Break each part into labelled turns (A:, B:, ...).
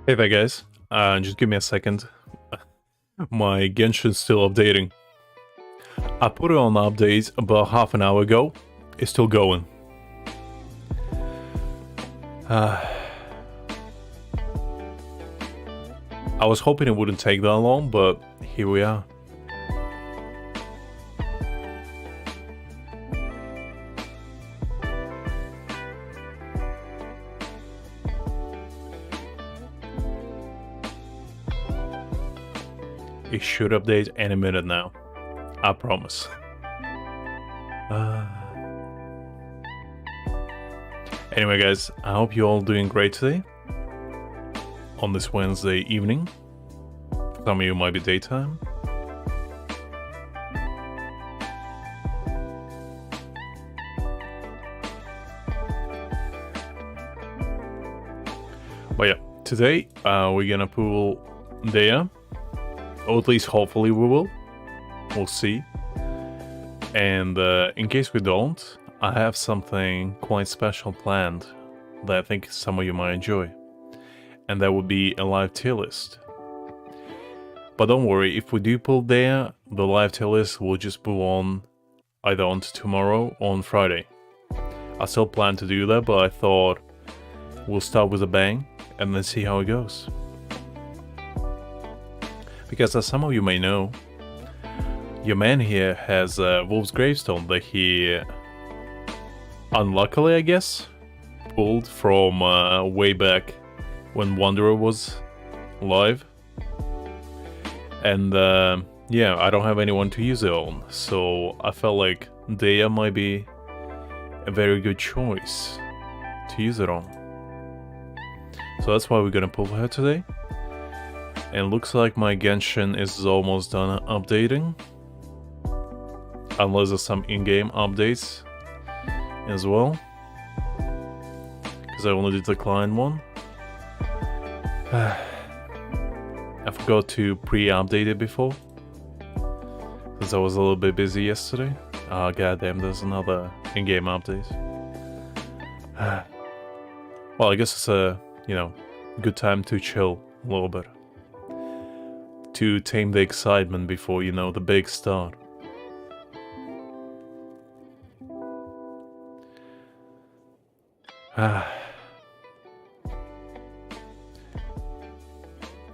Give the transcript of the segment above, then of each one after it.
A: Hey there, guys. Just give me a second. My Genshin's still updating. I put it on updates about half an hour ago. It's still going. I was hoping it wouldn't take that long, but here we are. It should update any minute now. I promise. Anyway, guys, I hope you're all doing great today. On this Wednesday evening. Some of you might be daytime. But yeah, today we're gonna pull Dehya. Or at least hopefully we will. We'll see. And in case we don't, I have something quite special planned that I think some of you might enjoy. And that would be a live tier list. But don't worry, if we do pull Dehya, the live tier list will just move on either on to tomorrow or on Friday. I still plan to do that, but I thought we'll start with a bang and then see how it goes. Because as some of you may know, your man here has Wolf's Gravestone that he, unluckily I guess, pulled from way back when Wanderer was live. And yeah, I don't have anyone to use it on, so I felt like Dehya might be a very good choice to use it on. So that's why we're gonna pull her today. And looks like my Genshin is almost done updating. Unless there's some in-game updates as well. Because I only did the client one. I forgot to pre-update it before. Since I was a little bit busy yesterday. Ah, goddamn, there's another in-game update. Well, I guess it's a, good time to chill a little bit. To tame the excitement before, the big start.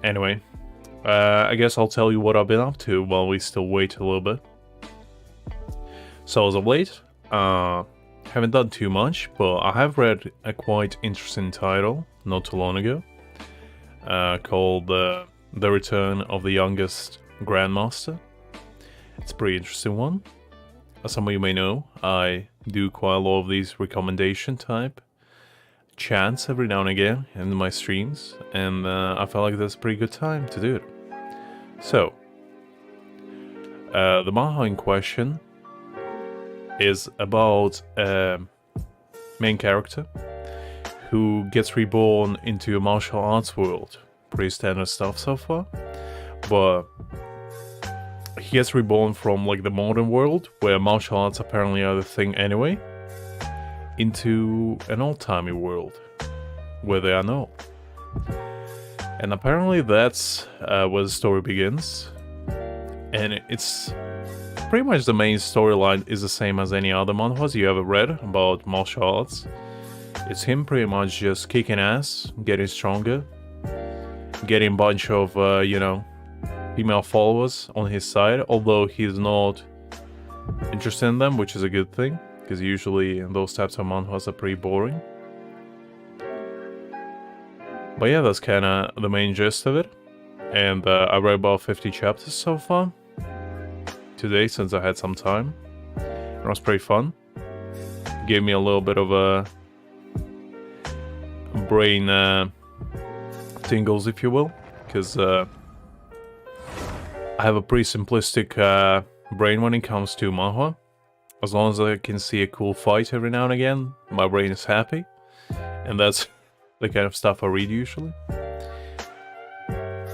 A: Anyway, I guess I'll tell you what I've been up to while we still wait a little bit. So as of late, haven't done too much, but I have read a quite interesting title not too long ago, called The Return of the Youngest Grandmaster. It's a pretty interesting one. As some of you may know, I do quite a lot of these recommendation type chants every now and again in my streams, and I felt like that's a pretty good time to do it. So, the manhwa in question is about a main character who gets reborn into a martial arts world. Pretty standard stuff so far, but he gets reborn from like the modern world where martial arts apparently are the thing anyway, into an old-timey world where they are not. And apparently that's where the story begins, and it's pretty much the main storyline is the same as any other manhwas you ever read about martial arts. It's him pretty much just kicking ass, getting stronger, getting a bunch of, female followers on his side, although he's not interested in them, which is a good thing, because usually those types of manhwas are pretty boring. But yeah, that's kind of the main gist of it, and I read about 50 chapters so far today since I had some time. It was pretty fun. Gave me a little bit of a brain tingles, if you will, because I have a pretty simplistic brain when it comes to manhwa. As long as I can see a cool fight every now and again, my brain is happy, and that's the kind of stuff I read usually.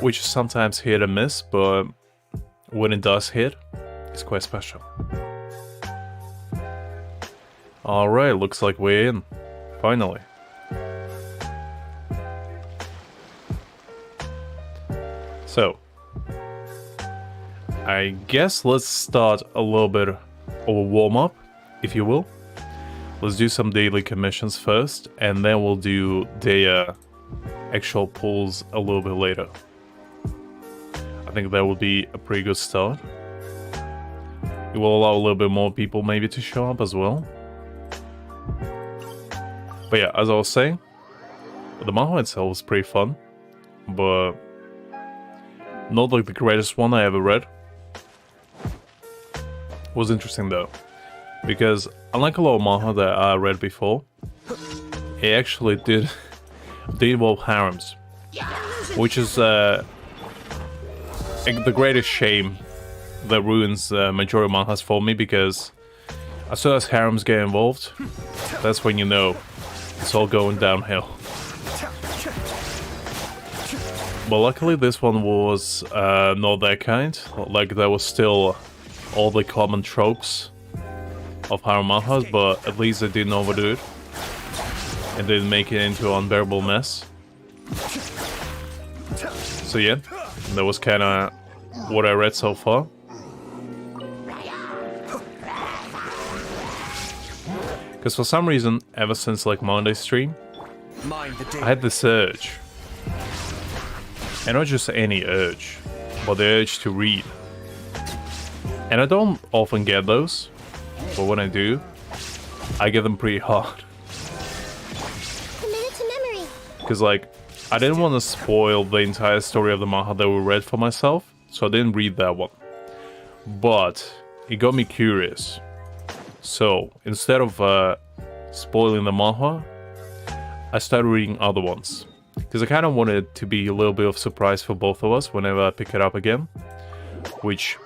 A: Which is sometimes hit and miss, but when it does hit, it's quite special. Alright, looks like we're in. Finally. I guess let's start a little bit of a warm-up, if you will. Let's do some daily commissions first, and then we'll do the actual pulls a little bit later. I think that would be a pretty good start. It will allow a little bit more people maybe to show up as well. But yeah, as I was saying, the manhwa itself was pretty fun, but not like the greatest one I ever read. It was interesting though, because unlike a lot of manhwa that I read before, it actually did involve harems, which is the greatest shame that ruins majority of manhwas for me, because as soon as harems get involved, that's when you know it's all going downhill. But luckily this one was not that kind. Like, there was still all the common tropes of harem manhwas, but at least they didn't overdo it and didn't make it into an unbearable mess. So yeah, that was kind of what I read so far. Because for some reason, ever since like Monday stream, I had this urge. And not just any urge, but the urge to read. And I don't often get those, but when I do, I get them pretty hard.
B: Commit it to memory.
A: Because like, I didn't want to spoil the entire story of the manhwa that we read for myself, so I didn't read that one. But it got me curious. So, instead of spoiling the manhwa, I started reading other ones. Because I kind of wanted it to be a little bit of surprise for both of us whenever I pick it up again. Which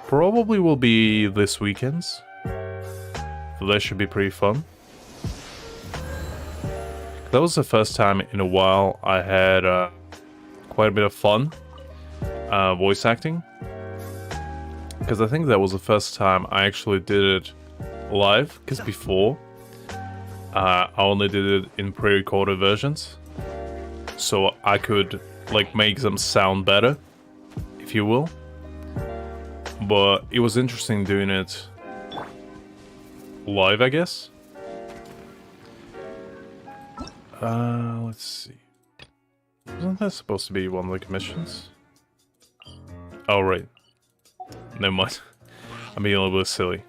A: probably will be this weekend's. So that should be pretty fun. That was the first time in a while I had quite a bit of fun voice acting. Because I think that was the first time I actually did it live, because before I only did it in pre-recorded versions, so I could like make them sound better, if you will. But it was interesting doing it live, I guess. Let's see. Wasn't that supposed to be one of the commissions? Oh right, never mind. I'm being a little bit silly.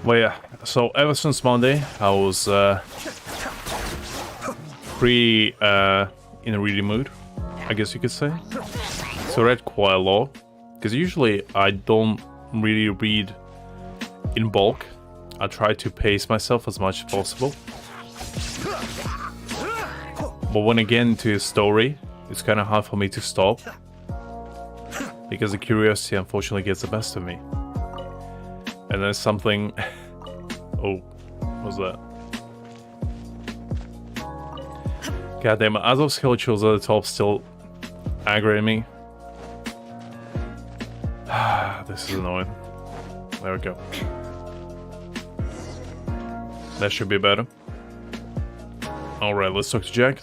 A: Well, yeah, so ever since Monday, I was pretty in a reading mood, I guess you could say. So I read quite a lot, because usually I don't really read in bulk. I try to pace myself as much as possible. But when I get into a story, it's kind of hard for me to stop, because the curiosity unfortunately gets the best of me. And there's something... Oh, what's that? God damn it, as those skill chills at the top still aggravating me. This is annoying. There we go. That should be better. Alright, let's talk to Jack.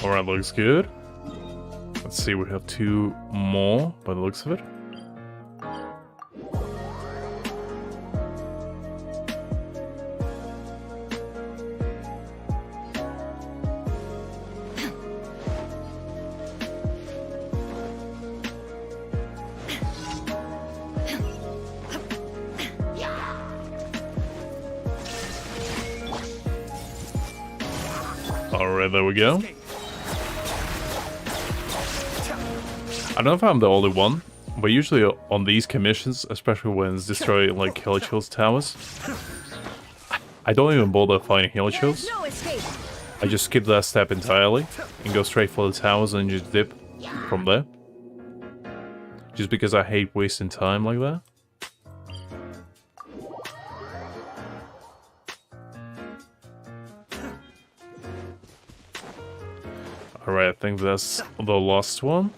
A: Alright, looks good. Let's see, we have 2 more by the looks of it. Alright, there we go. I don't know if I'm the only one, but usually on these commissions, especially when it's destroying like Helichill's towers, I don't even bother fighting Helichills. I just skip that step entirely and go straight for the towers and just dip from there. Just because I hate wasting time like that. Alright, I think that's the last one.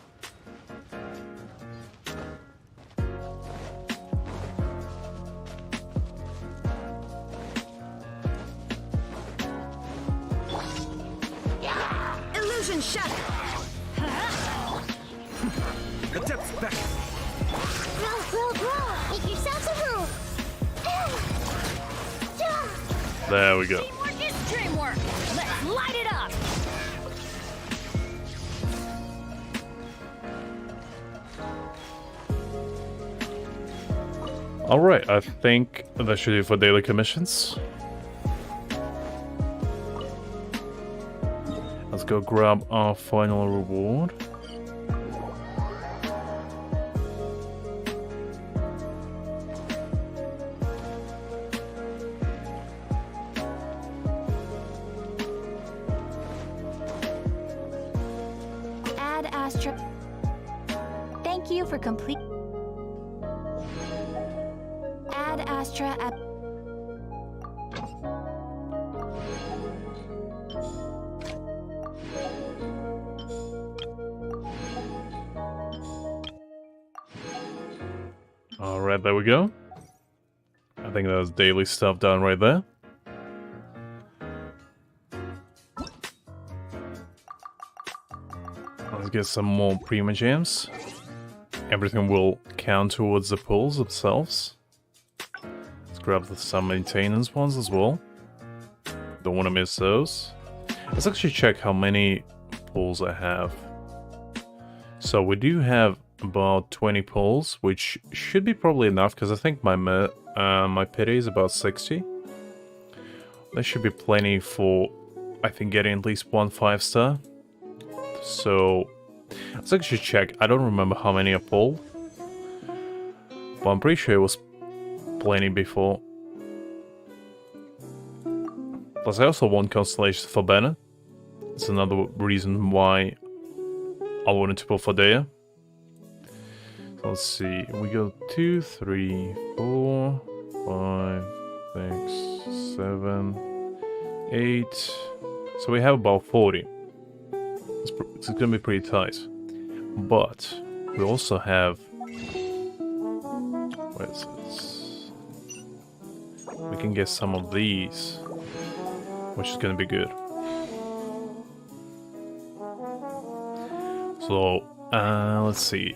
B: Illusion shatter.
C: The depth's back.
B: Grow. Make yourselves a room.
A: There we go.
B: Teamwork is dreamwork. Let's light it up.
A: Alright, I think that should do for daily commissions. Let's go grab our final reward.
B: Add Astra. Thank you for complete. Add Astra at.
A: Alright, there we go. I think that's daily stuff done right there. Let's get some more Prima Gems. Everything will count towards the pulls themselves. Let's grab some maintenance ones as well. Don't want to miss those. Let's actually check how many pulls I have. So we do have about 20 pulls, which should be probably enough because I think my pity is about 60. There should be plenty for, I think, getting at least one 5-star. So let's actually check. I don't remember how many I pulled, but I'm pretty sure it was plenty before. Plus I also want constellations for Bennett. It's another reason why I wanted to pull for Dehya. So let's see, we go 2, 3, 4, 5, 6, 7, 8. So we have about 40. It's gonna be pretty tight. But we also have. Where is it? We can get some of these, which is gonna be good. So, let's see.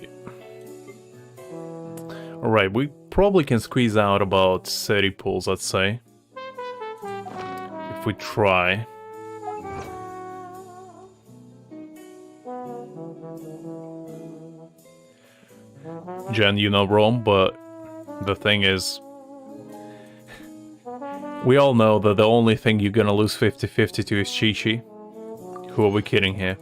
A: Alright, we probably can squeeze out about 30 pulls, I'd say. If we try. Jen, you're not wrong, but the thing is, we all know that the only thing you're gonna lose 50-50 to is Chi-Chi. Who are we kidding here?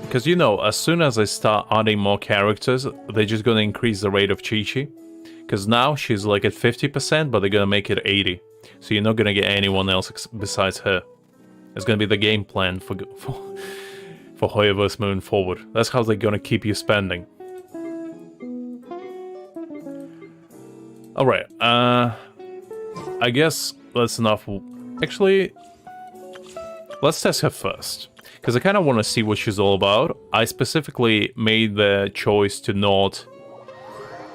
A: Because, you know, as soon as I start adding more characters, they're just gonna increase the rate of Chi-Chi. Because now she's like at 50%, but they're gonna make it 80. So you're not gonna get anyone else besides her. It's gonna be the game plan for Hoyoverse moving forward. That's how they're gonna keep you spending. Alright, I guess that's enough. Actually, let's test her first. Because I kind of want to see what she's all about. I specifically made the choice to not,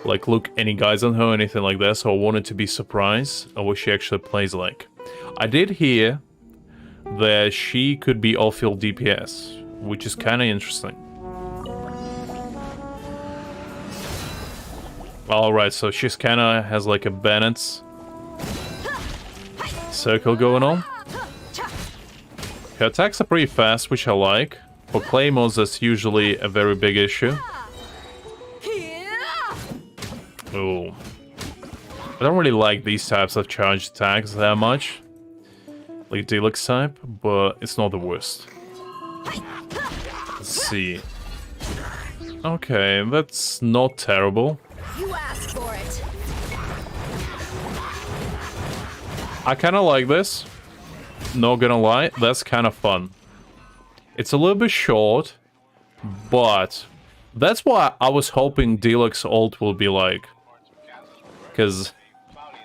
A: like, look any guys on her or anything like that, so I wanted to be surprised at what she actually plays like. I did hear that she could be off-field DPS, which is kind of interesting. Alright, so she's kind of has like a Bennett's circle going on. Her attacks are pretty fast, which I like. For Claymores, that's usually a very big issue. Oh. I don't really like these types of charged attacks that much. Like Deluxe type, but it's not the worst. Let's see. Okay, that's not terrible.
B: You asked for it.
A: I kind of like this. Not gonna lie, that's kind of fun. It's a little bit short, but that's what I was hoping Deluxe ult will be like. Because,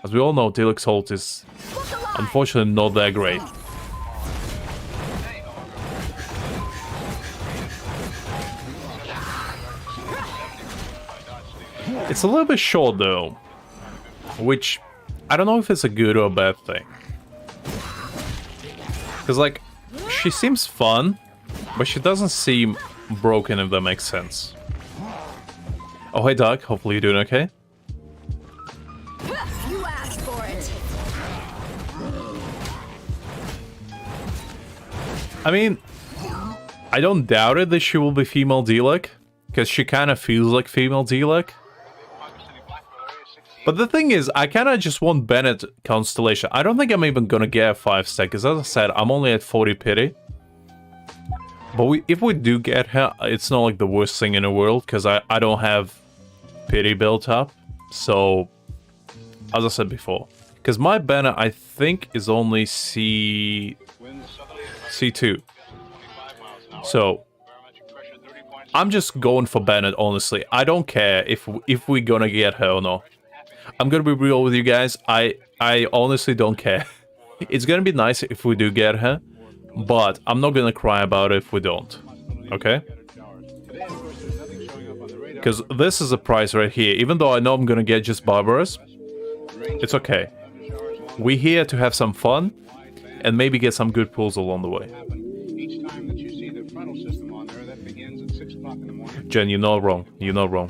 A: as we all know, Deluxe ult is Unfortunately, not that great. It's a little bit short though, which I don't know if it's a good or a bad thing. Because like, she seems fun, but she doesn't seem broken, if that makes sense. Oh, hey Doug, hopefully you're doing okay.
B: You asked for it.
A: I mean, I don't doubt it that she will be female Delek, because she kind of feels like female Delek. But the thing is, I kind of just want Bennett Constellation. I don't think I'm even gonna get a 5-stack, because as I said, I'm only at 40 pity. But if we do get her, it's not like the worst thing in the world, because I don't have pity built up. So, as I said before, because my Bennett, I think, is only C2. So, I'm just going for Bennett, honestly. I don't care if we're gonna get her or not. I'm gonna be real with you guys. I honestly don't care. It's gonna be nice if we do get her, but I'm not gonna cry about it if we don't. Okay? Because this is a price right here. Even though I know I'm gonna get just Barbarous, it's okay. We're here to have some fun and maybe get some good pulls along the way. Jen, you're not wrong. You're not wrong.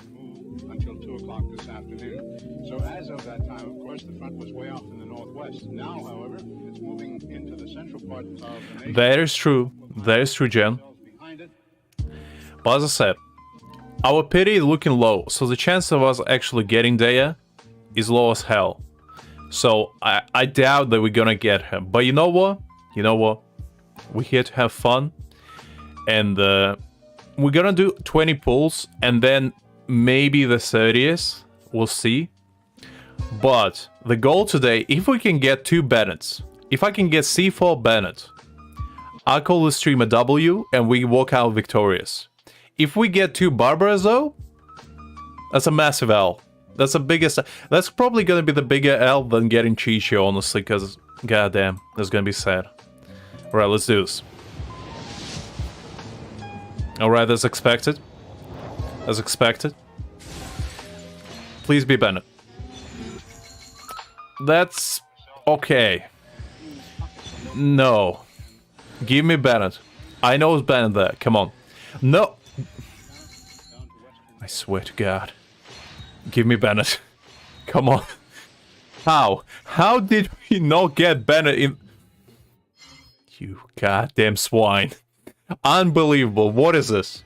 A: That is true. That is true, Jen. But as I said, our pity is looking low, so the chance of us actually getting Dehya is low as hell. So I doubt that we're gonna get her. But you know what? You know what? We're here to have fun, and we're gonna do 20 pulls, and then maybe the 30th. We'll see. But the goal today, if we can get 2 Bennetts, if I can get C4 Bennett, I'll call the stream a W and we walk out victorious. If we get 2 Barbaras though, that's a massive L. That's the biggest. That's probably gonna be the bigger L than getting Chichi, honestly, because goddamn, that's gonna be sad. Alright, let's do this. Alright, as expected. As expected. Please be Bennett. That's okay. No. Give me Bennett. I know it's Bennett there. Come on. No. I swear to God. Give me Bennett. Come on. How? How did we not get Bennett in... You goddamn swine. Unbelievable. What is this?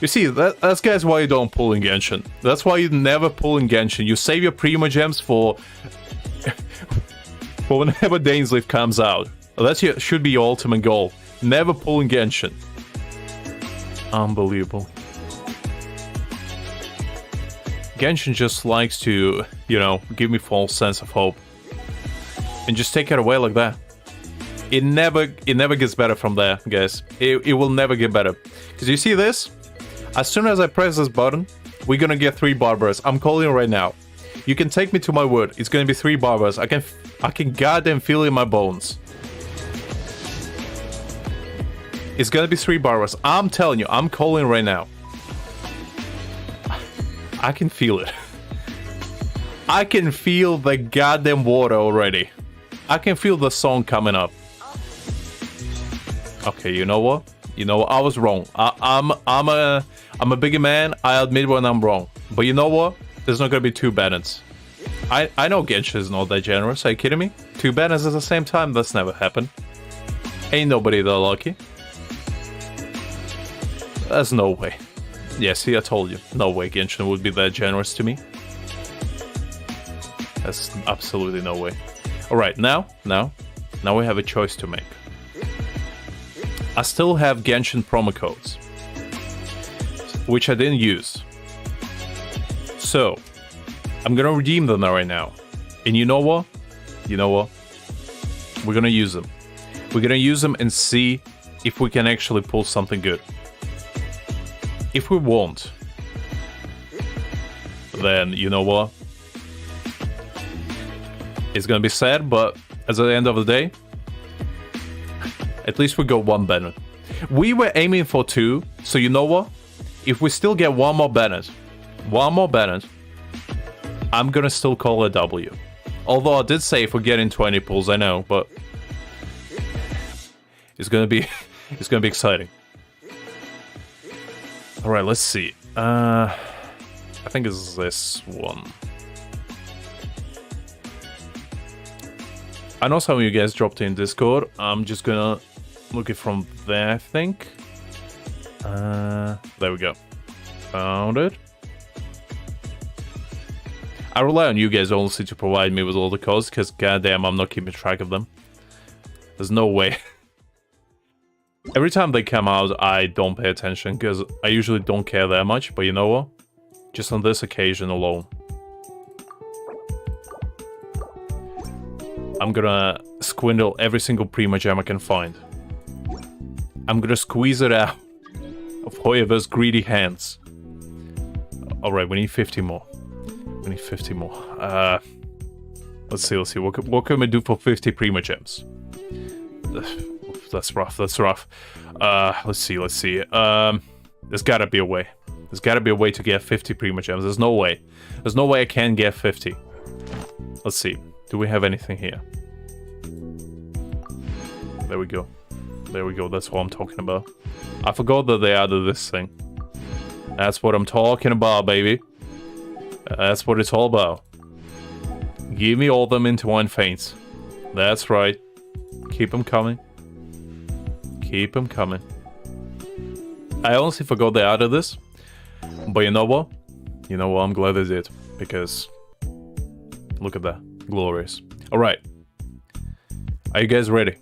A: You see, that's guys why you don't pull in Genshin. That's why you never pull in Genshin. You save your Primo Gems for whenever Dainsleif comes out. That should be your ultimate goal. Never pull in Genshin. Unbelievable. Genshin just likes to, you know, give me false sense of hope. And just take it away like that. It never gets better from there, guys. It will never get better. Because you see this? As soon as I press this button, we're gonna get 3 Barbaras. I'm calling it right now. You can take me to my word. It's gonna be 3 Barbaras. I can goddamn feel it in my bones. It's gonna be 3 Barbaras. I'm telling you, I'm calling right now. I can feel it. I can feel the goddamn water already. I can feel the song coming up. Okay, you know what? You know what? I was wrong. I'm a bigger man. I admit when I'm wrong. But you know what? There's not gonna be 2 Bennetts. I know Genshin is not that generous. Are you kidding me? 2 Bennetts at the same time? That's never happened. Ain't nobody that lucky. There's no way. Yeah, see, I told you. No way Genshin would be that generous to me. There's absolutely no way. Alright, now we have a choice to make. I still have Genshin promo codes, which I didn't use. So, I'm gonna redeem them right now. And you know what? You know what? We're gonna use them. We're gonna use them and see if we can actually pull something good. If we won't, then you know what? It's gonna be sad, but at the end of the day, at least we got one Bennett. We were aiming for 2, so you know what? If we still get one more Bennett, I'm gonna still call it W. Although I did say if we get in 20 pulls, I know, but it's gonna be exciting. All right, let's see. I think it's this one. I know some of you guys dropped in Discord. I'm just gonna look it from there, I think. There we go. Found it. I rely on you guys honestly to provide me with all the codes, because goddamn, I'm not keeping track of them. There's no way. Every time they come out, I don't pay attention, because I usually don't care that much, but you know what? Just on this occasion alone. I'm gonna squindle every single Prima Gem I can find. I'm gonna squeeze it out of whoever's greedy hands. Alright, we need 50 more. We need 50 more. Let's see. What can we do for 50 Prima Gems? That's rough. Let's see. There's gotta be a way. There's gotta be a way to get 50 Prima Gems. There's no way. There's no way I can get 50. Let's see. Do we have anything here? There we go. That's what I'm talking about. I forgot that they added this thing. That's what I'm talking about, baby. That's what it's all about. Give me all them into one feints. That's right. Keep them coming. I honestly forgot they added this. But you know what? I'm glad they did. Because look at that. Glorious. Alright. Are you guys ready?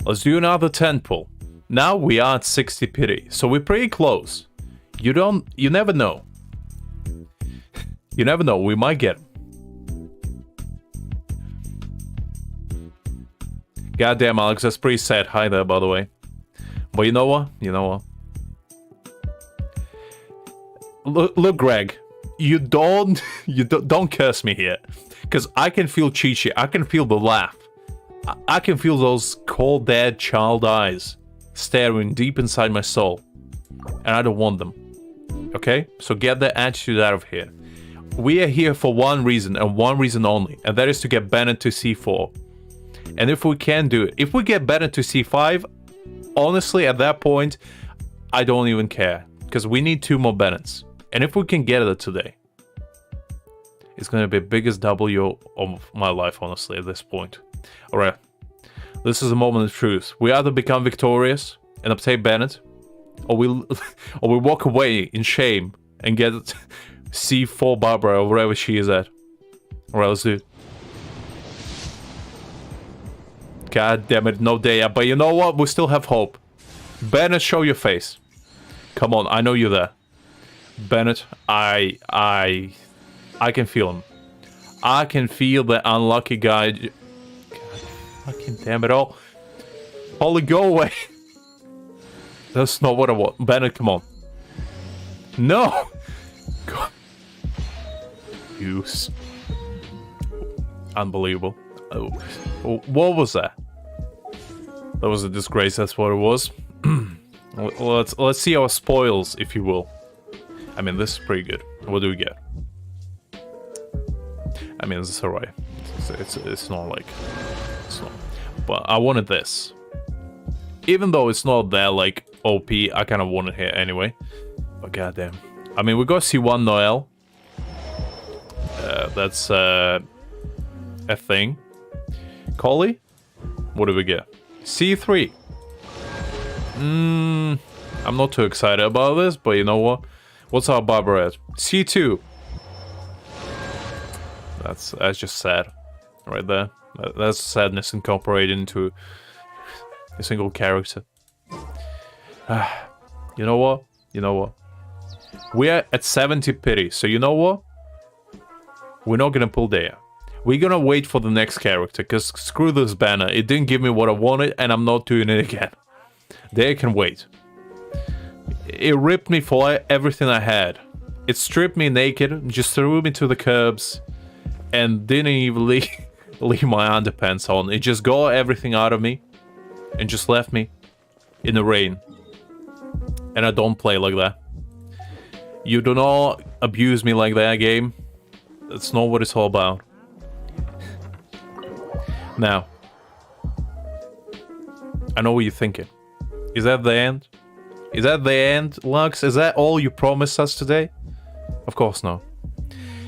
A: Let's do another 10 pull. Now we are at 60 pity. So we're pretty close. You never know. You never know, we might get him. Goddamn, Alex, that's pretty sad. Hi there, by the way. But you know what? Look, Greg. You don't curse me here. Because I can feel Chi-Chi. I can feel the laugh. I can feel those cold, dead child eyes staring deep inside my soul. And I don't want them. Okay? So get that attitude out of here. We are here for one reason and one reason only, and that is to get Bennett to C4. And if we can do it, if we get Bennett to C5, honestly, at that point, I don't even care. Because we need 2 more Bennetts. And if we can get it today, it's going to be the biggest W of my life, honestly, at this point. Alright, this is a moment of truth. We either become victorious and obtain Bennett, or we walk away in shame and get C4 Barbara or wherever she is at. Alright, let's do it. God damn it, no Dehya. But you know what? We still have hope. Bennett, show your face. Come on, I know you're there. Bennett, I can feel him. I can feel the unlucky guy. God fucking damn it all. Holly, go away. That's not what I want. Bennett, come on. No! God. Use. Unbelievable. Oh. What was that? That was a disgrace, that's what it was. Let's see our spoils, if you will. I mean, this is pretty good. What do we get? I mean, it's alright. It's not like... It's not... But I wanted this. Even though it's not that, like, OP, I kind of want it here anyway. But goddamn. I mean, we got C1 Noel. That's a thing. Collie? What do we get? C3. I'm not too excited about this, but you know what? What's our Barbara at? C2. That's just sad. Right there. That's sadness incorporated into a single character. You know what? We're at 70 pity, so you know what? We're not gonna pull Dehya. We're gonna wait for the next character, because screw this banner. It didn't give me what I wanted, and I'm not doing it again. Dehya can wait. It ripped me for everything I had. It stripped me naked, just threw me to the curbs, and didn't even leave my underpants on. It just got everything out of me and just left me in the rain. And I don't play like that. You do not abuse me like that, game. That's not what it's all about. Now, I know what you're thinking. Is that the end? Is that the end, Lux? Is that all you promised us today? Of course not.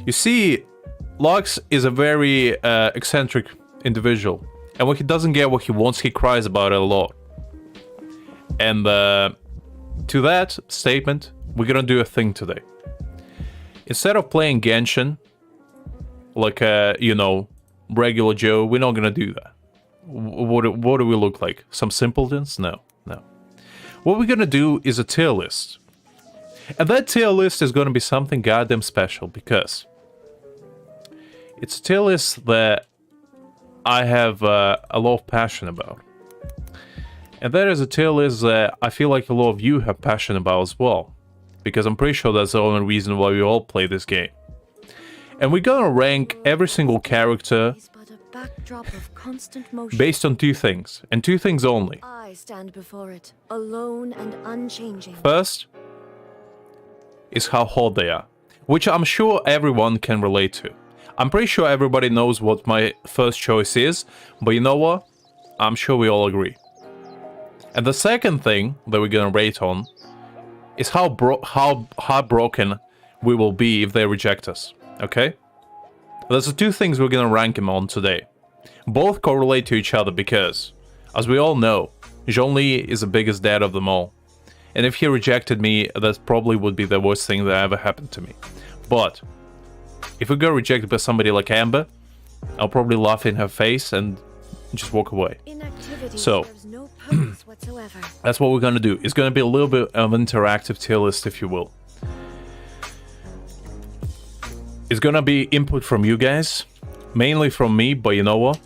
A: You see, Lux is a very eccentric individual. And when he doesn't get what he wants, he cries about it a lot. And to that statement, we're gonna do a thing today. Instead of playing Genshin, like you know, regular Joe, we're not gonna do that. What do we look like? Some simpletons? No. What we're gonna do is a tier list. And that tier list is gonna be something goddamn special, because it's a tier list that I have a lot of passion about. And that is a tier list that I feel like a lot of you have passion about as well. Because I'm pretty sure that's the only reason why we all play this game. And we're gonna rank every single character based on two things, and two things only.
D: I stand before it, alone and unchanging.
A: First is how hot they are, which I'm sure everyone can relate to. I'm pretty sure everybody knows what my first choice is, but you know what? I'm sure we all agree. And the second thing that we're gonna rate on is how heartbroken we will be if they reject us, okay? There's the two things we're gonna rank him on today. Both correlate to each other because, as we all know, Zhongli is the biggest dad of them all. And if he rejected me, that probably would be the worst thing that ever happened to me. But if we got rejected by somebody like Amber, I'll probably laugh in her face and just walk away. So,
D: no purpose whatsoever.
A: That's what we're gonna do. It's gonna be a little bit of an interactive tier list, if you will. It's gonna be input from you guys, mainly from me, but you know what?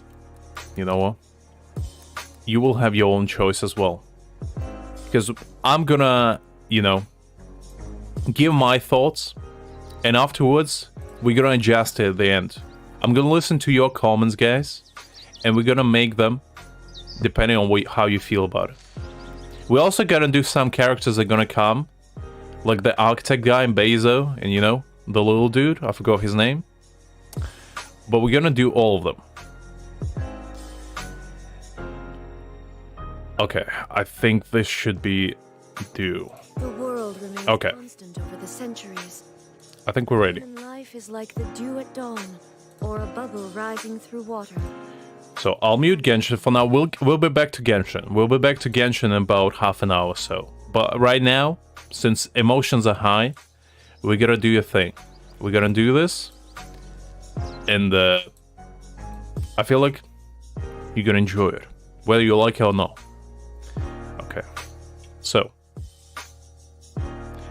A: You will have your own choice as well. Because I'm gonna, give my thoughts, and afterwards, we're gonna adjust it at the end. I'm gonna listen to your comments, guys, and we're gonna make them depending on how you feel about it. We're also gonna do some characters that are gonna come, like the architect guy in Bezo, and the little dude, I forgot his name. But we're gonna do all of them. Okay, I think this should be due.
D: The world remains
A: Okay.
D: constant over the centuries.
A: I think we're ready.
D: Human life is like the dew at dawn, or a bubble rising through water.
A: So I'll mute Genshin for now. We'll be back to Genshin. We'll be back to Genshin in about half an hour or so. But right now, since emotions are high, we're gonna do a thing. We're gonna do this, and I feel like you're gonna enjoy it, whether you like it or not. Okay, so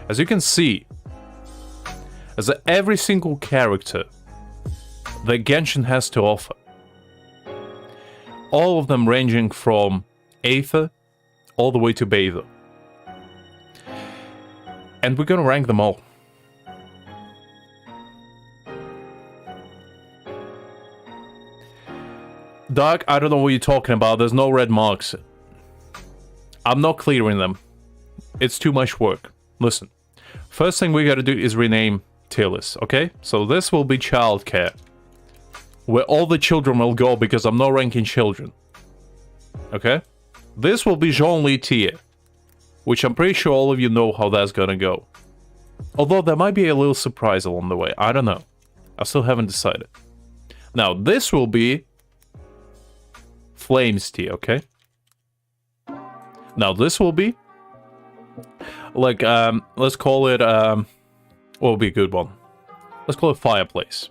A: as you can see, as every single character that Genshin has to offer, all of them ranging from Aether all the way to Bather, and we're gonna rank them all. Dark, I don't know what you're talking about. There's no red marks. I'm not clearing them. It's too much work. Listen, first thing we gotta do is rename tier list, okay? So this will be childcare, where all the children will go because I'm not ranking children. Okay? This will be Zhongli tier, which I'm pretty sure all of you know how that's gonna go. Although there might be a little surprise along the way. I don't know. I still haven't decided. Now, this will be Flames tier, okay? Now, this will be like, let's call it, what would be a good one? Let's call it Fireplace.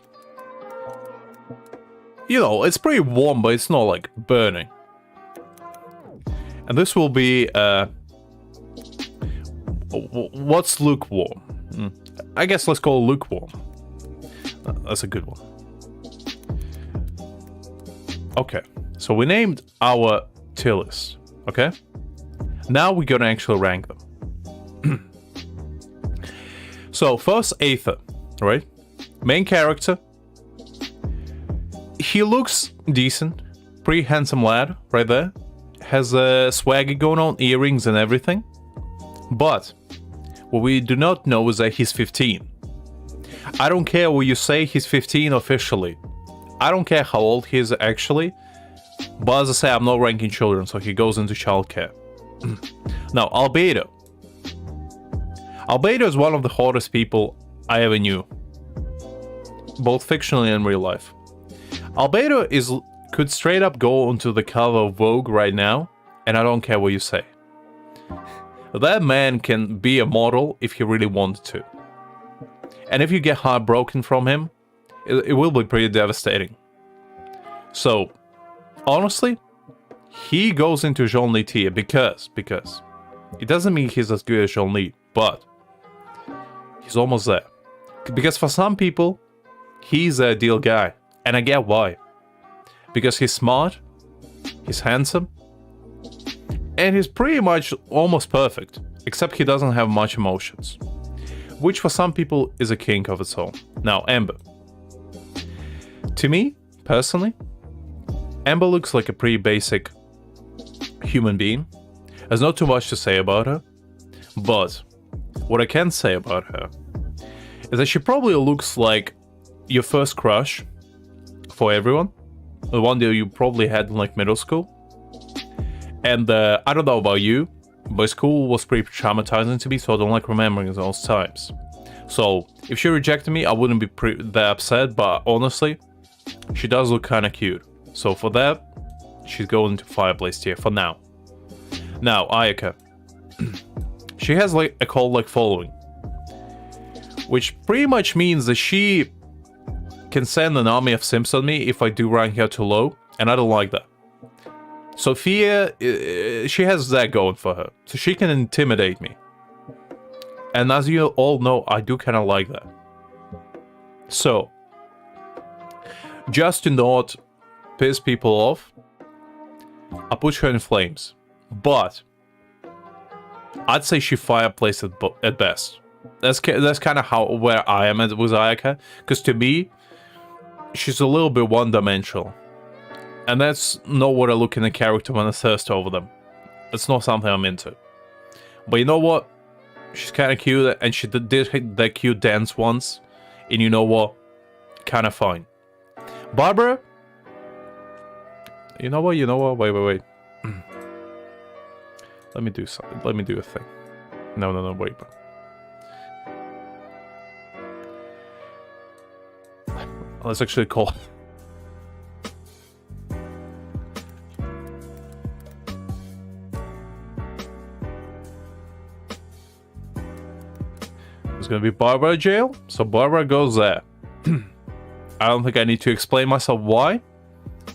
A: It's pretty warm, but it's not like burning. And this will be, what's lukewarm? I guess let's call it lukewarm. That's a good one. Okay, so we named our tier list, okay? Now we're gonna actually rank them. So first, Aether, right? Main character. he looks decent. Pretty handsome lad right there. Has a swaggy going on, earrings and everything. But what we do not know is that he's 15. I don't care what you say, he's 15 officially. I don't care how old he is actually. But as I say, I'm not ranking children, so he goes into childcare. Now, Albedo. Albedo is one of the hottest people I ever knew. Both fictionally and real life. Albedo could straight up go onto the cover of Vogue right now, and I don't care what you say. That man can be a model if he really wanted to. And if you get heartbroken from him, it will be pretty devastating. So, honestly, he goes into Zhongli tier because it doesn't mean he's as good as Zhongli, but he's almost there. Because for some people, he's a ideal guy, and I get why. Because he's smart, he's handsome, and he's pretty much almost perfect, except he doesn't have much emotions. Which for some people is a kink of its own. Now, Amber. To me, personally, Amber looks like a pretty basic human being. There's not too much to say about her, but what I can say about her is that she probably looks like your first crush for everyone. The one that you probably had in like middle school. And I don't know about you, but school was pretty traumatizing to me, so I don't like remembering those times. So if she rejected me, I wouldn't be that upset, but honestly, she does look kind of cute. So for that, she's going to Fireplace tier for now. Now, Ayaka. She has like a cult-like following, which pretty much means that she can send an army of simps on me if I do rank her too low, and I don't like that. Sophia, she has that going for her, so she can intimidate me. And as you all know, I do kind of like that. So, just to not piss people off, I put her in flames. But I'd say she Fireplace at best. That's kind of where I am with Ayaka, because to me, she's a little bit one-dimensional. And that's not what I look in a character when I thirst over them. That's not something I'm into. But you know what? She's kind of cute, and she did that cute dance once. And you know what? Kind of fine. Barbara? You know what? Wait. Let me do something. Let me do a thing. No, wait. Let's actually call... It's gonna be Barbara jail, so Barbara goes there. I don't think I need to explain myself why.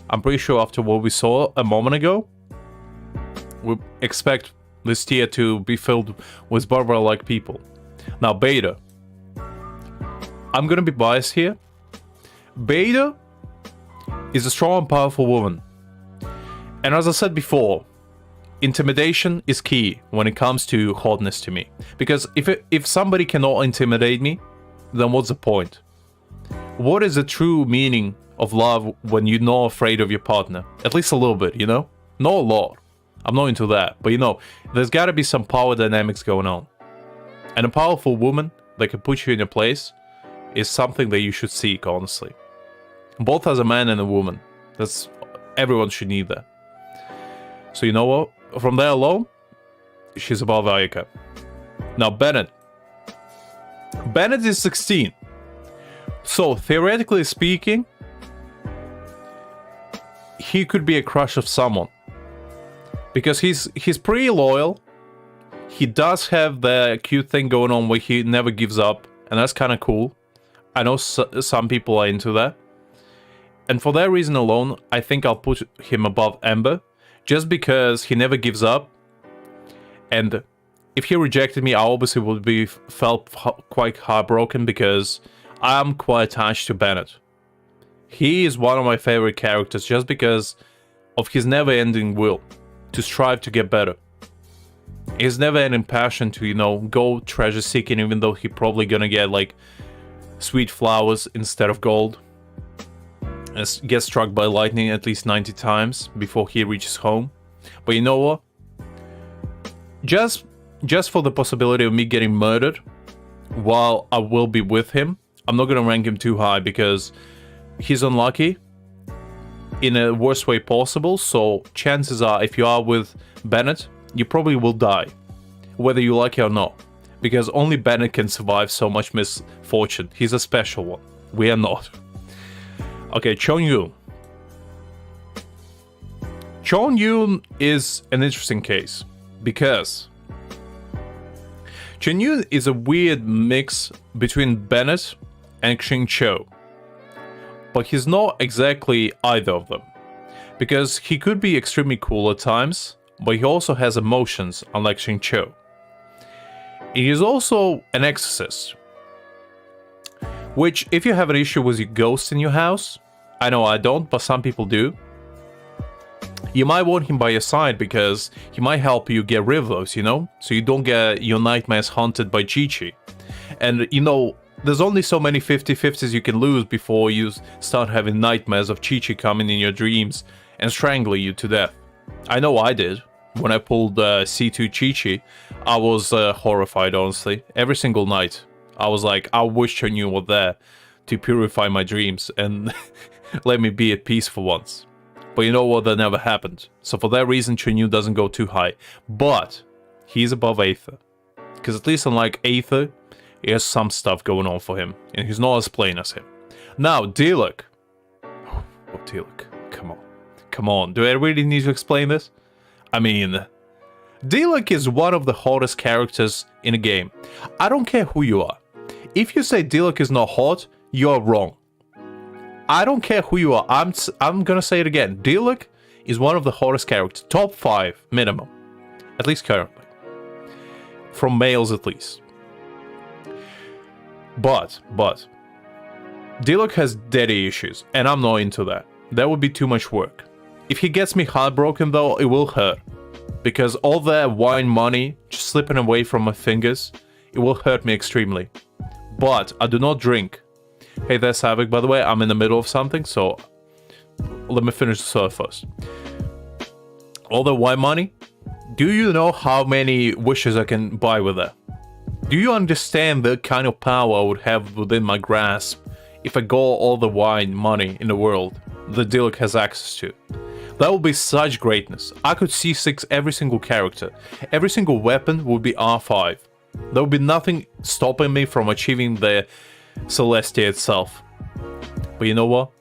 A: I'm pretty sure after what we saw a moment ago, we expect this tier to be filled with Barbara-like people. Now, Beta. I'm gonna be biased here. Beta is a strong and powerful woman. And as I said before, intimidation is key when it comes to hotness to me. Because if somebody cannot intimidate me, then what's the point? What is the true meaning of love when you're not afraid of your partner? At least a little bit, you know? Not a lot. I'm not into that. But you know, there's gotta be some power dynamics going on. And a powerful woman that can put you in your place is something that you should seek, honestly. Both as a man and a woman. Everyone should need that. So you know what? From there alone, she's above Ayaka. Now, Bennett. Bennett is 16. So, theoretically speaking, he could be a crush of someone. Because he's pretty loyal. He does have the cute thing going on where he never gives up. And that's kind of cool. I know some people are into that. And for that reason alone, I think I'll put him above Amber. Just because he never gives up. And if he rejected me, I obviously would be felt quite heartbroken because I'm quite attached to Bennett. He is one of my favorite characters just because of his never-ending will to strive to get better. His never-ending passion to, you know, go treasure seeking even though he probably gonna get like sweet flowers instead of gold. and gets struck by lightning at least 90 times before he reaches home. But you know what? Just for the possibility of me getting murdered while I will be with him, I'm not gonna rank him too high because he's unlucky in a worst way possible. So chances are, if you are with Bennett, you probably will die, whether you like it or not, because only Bennett can survive so much misfortune. He's a special one. We are not. Okay, Chon-Yoon. Chon-Yoon is an interesting case because Chon-Yoon is a weird mix between Bennett and Xing-Cho. But he's not exactly either of them, because he could be extremely cool at times, but he also has emotions, unlike Xing-Cho. He is also an exorcist, which, if you have an issue with your ghost in your house, I know I don't, but some people do, you might want him by your side because he might help you get rid of those, you know? So you don't get your nightmares haunted by Chi-Chi. And, you know, there's only so many 50-50s you can lose before you start having nightmares of Chi-Chi coming in your dreams and strangling you to death. I know I did. When I pulled C2 Chi-Chi, I was horrified, honestly. Every single night. I was like, I wish Chon-Yoon were there to purify my dreams and let me be at peace for once. But you know what? That never happened. So for that reason, Chon-Yoon doesn't go too high. But he's above Aether. Because at least unlike Aether, he has some stuff going on for him. And he's not as plain as him. Now, Diluc. Oh, Diluc. Come on. Come on. Do I really need to explain this? I mean, Diluc is one of the hottest characters in a game. I don't care who you are. If you say Diluc is not hot, you're wrong. I don't care who you are. I'm gonna say it again. Diluc is one of the hottest characters. Top 5 minimum. At least currently. From males at least. But Diluc has daddy issues, and I'm not into that. That would be too much work. If he gets me heartbroken though, it will hurt. Because all that wine money just slipping away from my fingers, it will hurt me extremely. But I do not drink. Hey there, Savik, by the way, I'm in the middle of something, so let me finish the story first. All the wine money, do you know how many wishes I can buy with that? Do you understand the kind of power I would have within my grasp if I got all the wine money in the world that Diluc has access to? That would be such greatness. I could C6 every single character. Every single weapon would be R5. There would be nothing stopping me from achieving the Celestia itself. But you know what?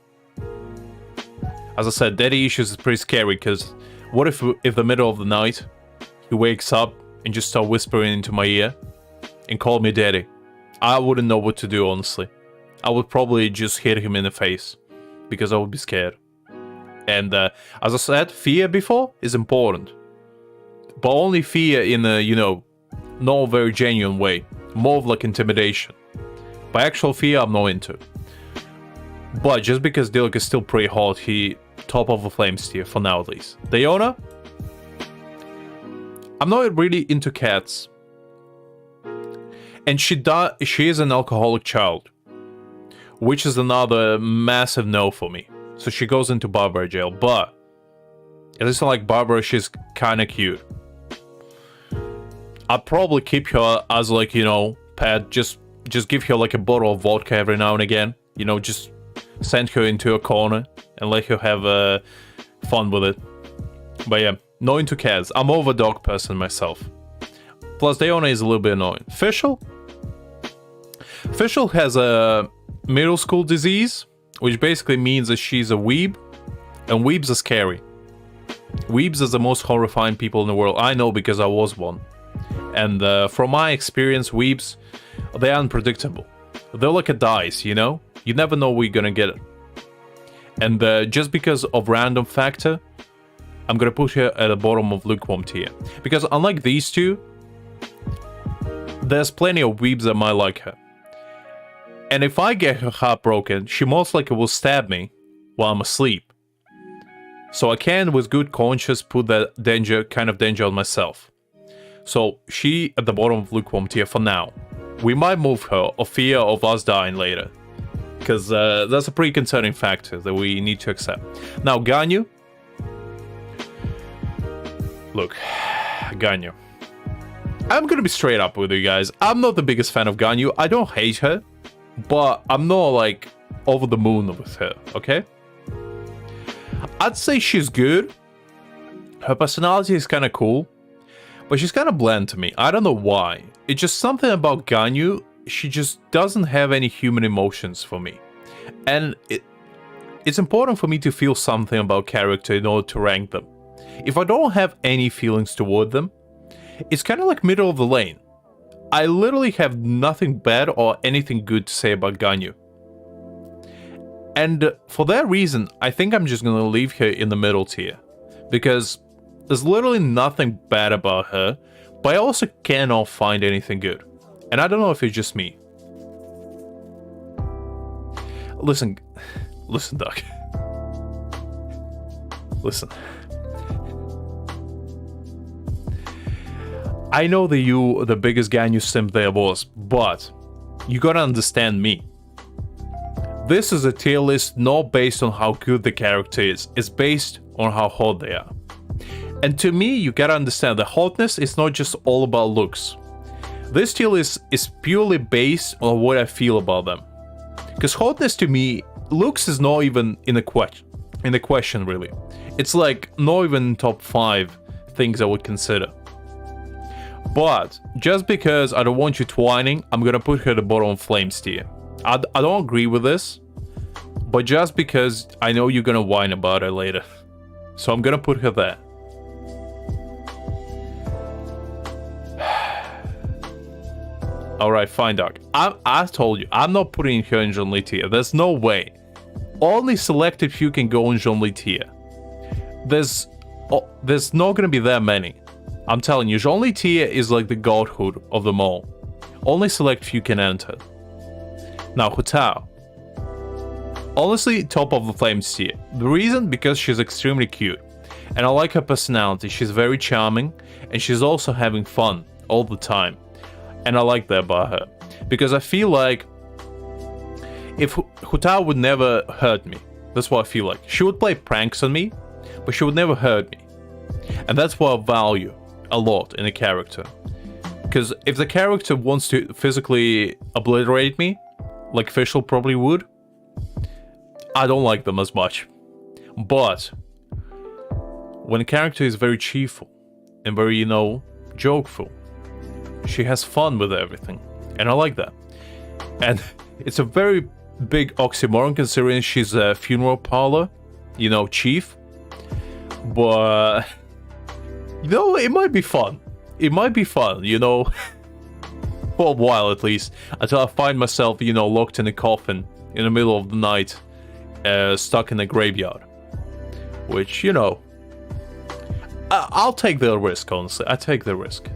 A: As I said, daddy issues is pretty scary, because what if the middle of the night he wakes up and just start whispering into my ear and call me daddy? I wouldn't know what to do, honestly. I would probably just hit him in the face because I would be scared. And as I said, fear before is important. But only fear in a, you know, not very genuine way. More of like intimidation. By actual fear, I'm not into. But just because Diluc is still pretty hot, he top of the flames tier, for now at least. Dehya? I'm not really into cats. And she is an alcoholic child. Which is another massive no for me. So she goes into Barbara jail, but at least like Barbara, she's kinda cute. I'd probably keep her as like, you know, pet, just give her like a bottle of vodka every now and again. You know, just send her into a corner and let her have fun with it. But yeah, not into cats. I'm more of a dog person myself. Plus, Dehya is a little bit annoying. Fischl has a middle school disease, which basically means that she's a weeb, and weebs are scary. Weebs are the most horrifying people in the world. I know because I was one. And from my experience, weebs, they're unpredictable. They're like a dice, you know? You never know where you're gonna get it. And just because of random factor, I'm gonna put her at the bottom of lukewarm tier. Because unlike these two, there's plenty of weebs that might like her. And if I get her heart broken, she most likely will stab me while I'm asleep. So I can, with good conscience, put that kind of danger on myself. So she at the bottom of lukewarm tier for now. We might move her, or fear of us dying later. because that's a pretty concerning factor that we need to accept. Now, Ganyu. Look, Ganyu. I'm gonna be straight up with you guys. I'm not the biggest fan of Ganyu. I don't hate her, but I'm not like over the moon with her, okay? I'd say she's good. Her personality is kind of cool, but she's kind of bland to me. I don't know why. It's just something about Ganyu. She just doesn't have any human emotions for me. And it's important for me to feel something about character in order to rank them. If I don't have any feelings toward them, it's kind of like middle of the lane. I literally have nothing bad or anything good to say about Ganyu. And for that reason, I think I'm just gonna leave her in the middle tier. Because there's literally nothing bad about her, but I also cannot find anything good. And I don't know if it's just me. Listen, Doc. Listen. I know that you the biggest Ganyu simp there was, but you gotta understand me. This is a tier list not based on how good the character is, it's based on how hot they are. And to me, you gotta understand that hotness is not just all about looks. This tier list is purely based on what I feel about them. Because hotness to me, looks is not even in the question really. It's like not even top 5 things I would consider. But just because I don't want you twining, I'm gonna put her at the bottom of Flames tier. I don't agree with this, but just because I know you're gonna whine about her later. So I'm gonna put her there. Alright, fine, Doc. I told you, I'm not putting her in Zhongli tier. There's no way. Only selected few can go in Zhongli tier. There's not gonna be that many. I'm telling you, Zhongli tier is like the godhood of them all. Only select few can enter. Now, Hu Tao. Honestly, top of the Flames tier. The reason? Because she's extremely cute. And I like her personality. She's very charming. And she's also having fun all the time. And I like that about her. Because I feel like if Hu Tao would never hurt me. That's what I feel like. She would play pranks on me, but she would never hurt me. And that's what I value a lot in a character. Because if the character wants to physically obliterate me, like Fischl probably would, I don't like them as much. But when a character is very cheerful and very, jokeful, she has fun with everything. And I like that. And it's a very big oxymoron considering she's a funeral parlor, chief. But, it might be fun. It might be fun, for a while at least, until I find myself, locked in a coffin in the middle of the night, stuck in a graveyard. Which, I'll take the risk, honestly. I take the risk.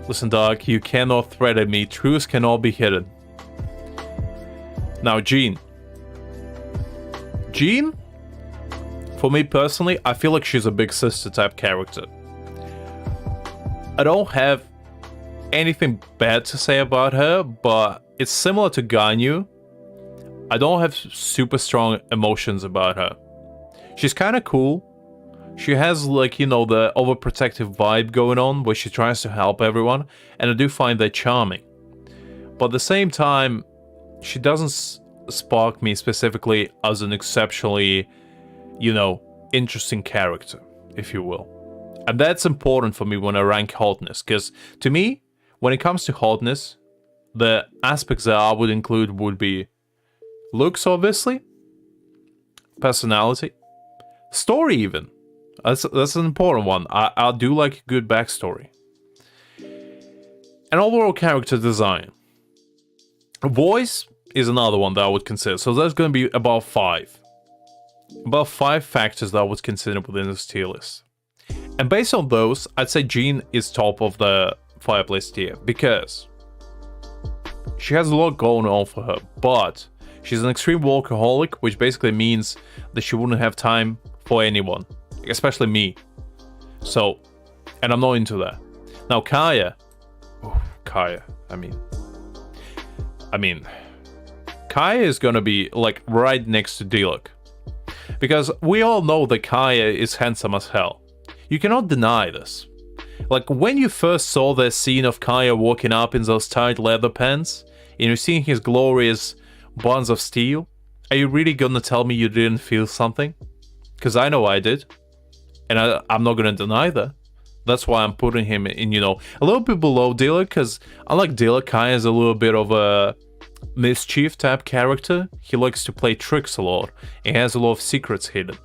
A: Listen, Doc, you cannot threaten me. Truth cannot be hidden. Now, Jean. Jean? For me personally, I feel like she's a big sister type character. I don't have anything bad to say about her, but it's similar to Ganyu. I don't have super strong emotions about her. She's kind of cool. She has like, the overprotective vibe going on where she tries to help everyone, and I do find that charming. But at the same time, she doesn't spark me specifically as an exceptionally, interesting character, if you will. And that's important for me when I rank hotness, because to me, when it comes to hotness, the aspects that I would include would be looks, obviously, personality, story even. That's an important one. I do like a good backstory. And overall character design. Voice is another one that I would consider. So that's going to be about 5. About 5 factors that I would consider within this tier list. And based on those, I'd say Jean is top of the Fireplace tier. Because she has a lot going on for her. But she's an extreme workaholic, which basically means that she wouldn't have time for anyone. Especially me. So, and I'm not into that. Now, Kaya. Oh, Kaya. I mean, Kaya is gonna be like right next to Diluc. Because we all know that Kaya is handsome as hell. You cannot deny this. Like, when you first saw the scene of Kaya walking up in those tight leather pants, and you're seeing his glorious buns of steel, are you really gonna tell me you didn't feel something? Because I know I did. And I'm not gonna deny that. That's why I'm putting him in, a little bit below Diluc, because unlike Diluc, Kaya is a little bit of a mischief type character. He likes to play tricks a lot. He has a lot of secrets hidden.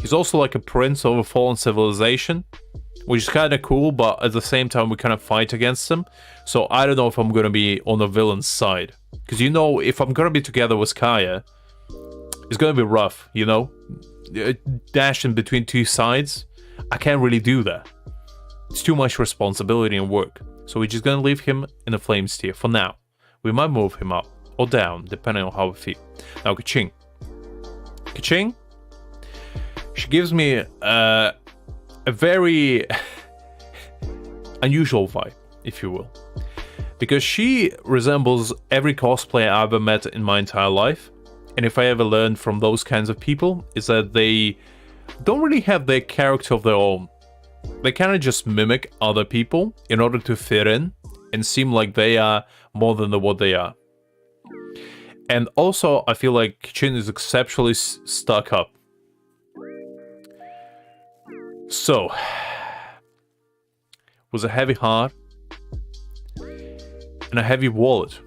A: He's also like a prince of a fallen civilization, which is kind of cool, but at the same time we kind of fight against him. So I don't know if I'm gonna be on the villain's side. Because if I'm gonna be together with Kaya, it's gonna be rough, Dashing between two sides, I can't really do that. It's too much responsibility and work. So we're just gonna leave him in the flames tier for now. We might move him up or down, depending on how we feel. Now, Keqing. Keqing, she gives me a very unusual vibe, if you will. Because she resembles every cosplayer I've ever met in my entire life. And if I ever learned from those kinds of people, is that they don't really have their character of their own. They kind of just mimic other people in order to fit in and seem like they are more than what they are. And also, I feel like Keqing is exceptionally stuck up. So, with a heavy heart and a heavy wallet,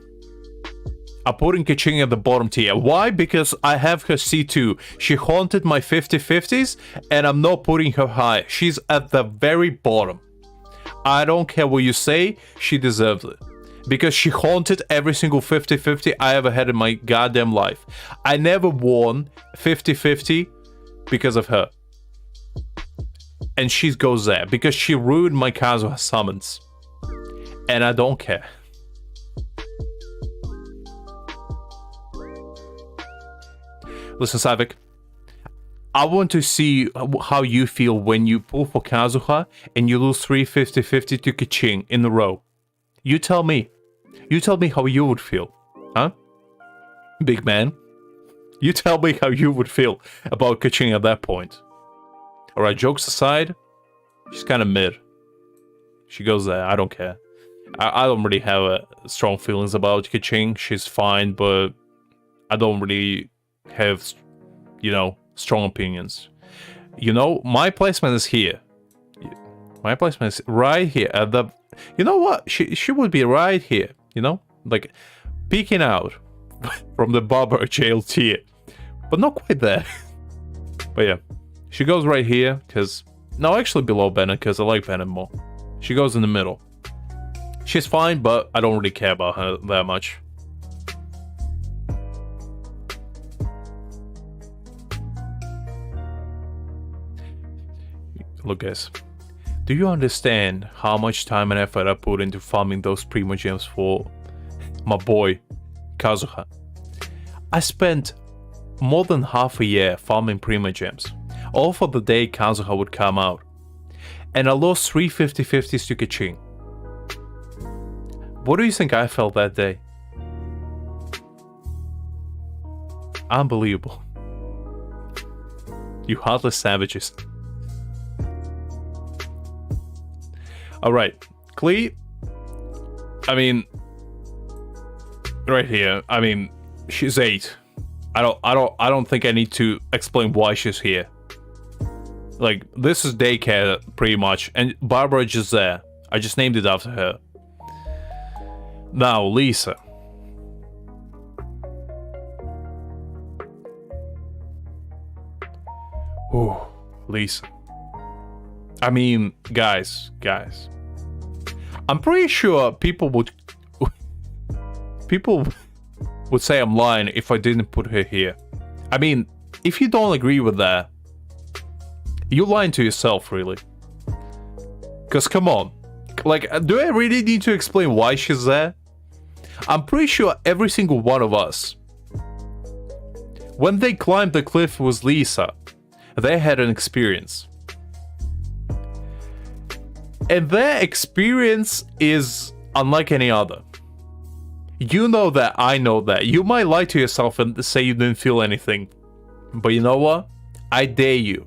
A: I'm putting Keqing at the bottom tier. Why? Because I have her C2. She haunted my 50/50s, and I'm not putting her high. She's at the very bottom. I don't care what you say, she deserves it. Because she haunted every single 50/50 I ever had in my goddamn life. I never won 50/50 because of her. And she goes there because she ruined my Kazuha summons. And I don't care. Listen, Savik, I want to see how you feel when you pull for Kazuha and you lose 3 50/50 to Keqing in a row. You tell me. You tell me how you would feel. Huh? Big man. You tell me how you would feel about Keqing at that point. Alright, jokes aside, she's kind of mid. She goes there, I don't care. I don't really have strong feelings about Keqing. She's fine, but I don't really have, strong opinions. My placement is here. My placement is right here at the... You know what? She would be right here, like peeking out from the barber jail tier, but not quite there. But yeah, she goes right here because... No, actually below Bennett because I like Bennett more. She goes in the middle. She's fine, but I don't really care about her that much. Look, guys, do you understand how much time and effort I put into farming those Primo Gems for my boy, Kazuha? I spent more than half a year farming Primo Gems, all for the day Kazuha would come out. And I lost 3 50/50s to Keqing. What do you think I felt that day? Unbelievable. You heartless savages. Alright, Klee, right here, she's 8. I don't think I need to explain why she's here. Like, this is daycare, pretty much, and Barbara is just there. I just named it after her. Now, Lisa. Ooh, Lisa. Guys. I'm pretty sure people would say I'm lying if I didn't put her here. If you don't agree with that, you're lying to yourself, really. Because come on, like, do I really need to explain why she's there? I'm pretty sure every single one of us, when they climbed the cliff with Lisa, they had an experience. And their experience is unlike any other. You know that, I know that. You might lie to yourself and say you didn't feel anything. But you know what? I dare you.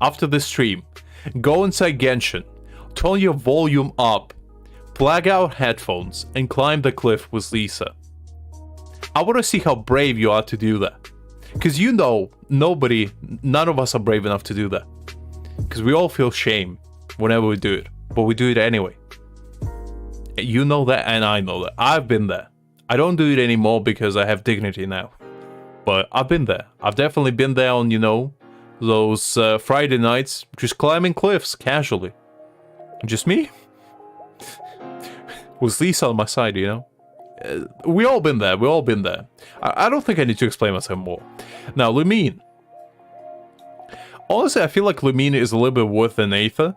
A: After the stream, go inside Genshin, turn your volume up, plug out headphones, and climb the cliff with Lisa. I want to see how brave you are to do that. Because you know, none of us are brave enough to do that. Because we all feel shame whenever we do it. But we do it anyway. You know that and I know that. I've been there. I don't do it anymore because I have dignity now. But I've been there. I've definitely been there on, you know, those Friday nights, just climbing cliffs casually. Just me? With Lisa on my side, you know? We all been there. I don't think I need to explain myself more. Now, Lumine. Honestly, I feel like Lumine is a little bit worse than Aether.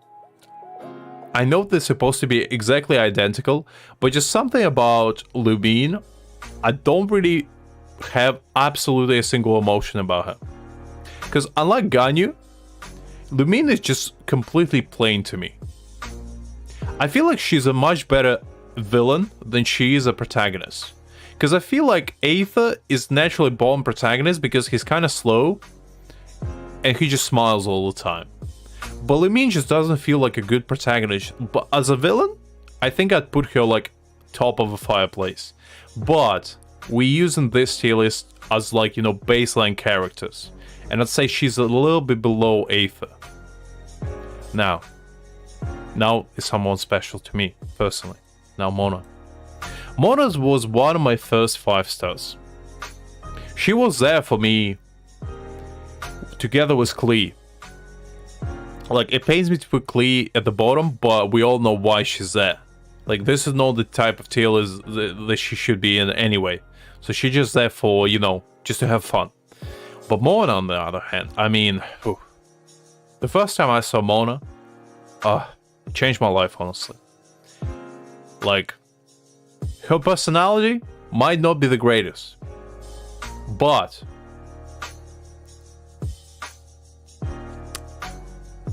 A: I know they're supposed to be exactly identical, but just something about Lumine, I don't really have absolutely a single emotion about her. Because unlike Ganyu, Lumine is just completely plain to me. I feel like she's a much better villain than she is a protagonist. Because I feel like Aether is naturally born protagonist because he's kind of slow and he just smiles all the time. But Lumine just doesn't feel like a good protagonist. But as a villain, I think I'd put her like top of a fireplace. But we're using this tier list as like, you know, baseline characters. And I'd say she's a little bit below Aether. Now is someone special to me, personally. Now Mona. Mona's was one of my first 5 stars. She was there for me together with Klee. Like, it pains me to put Klee at the bottom, but we all know why she's there. Like, this is not the type of tier list that she should be in anyway. So she's just there for, you know, just to have fun. But Mona, on the other hand, I mean, the first time I saw Mona, it changed my life, honestly. Like, her personality might not be the greatest, but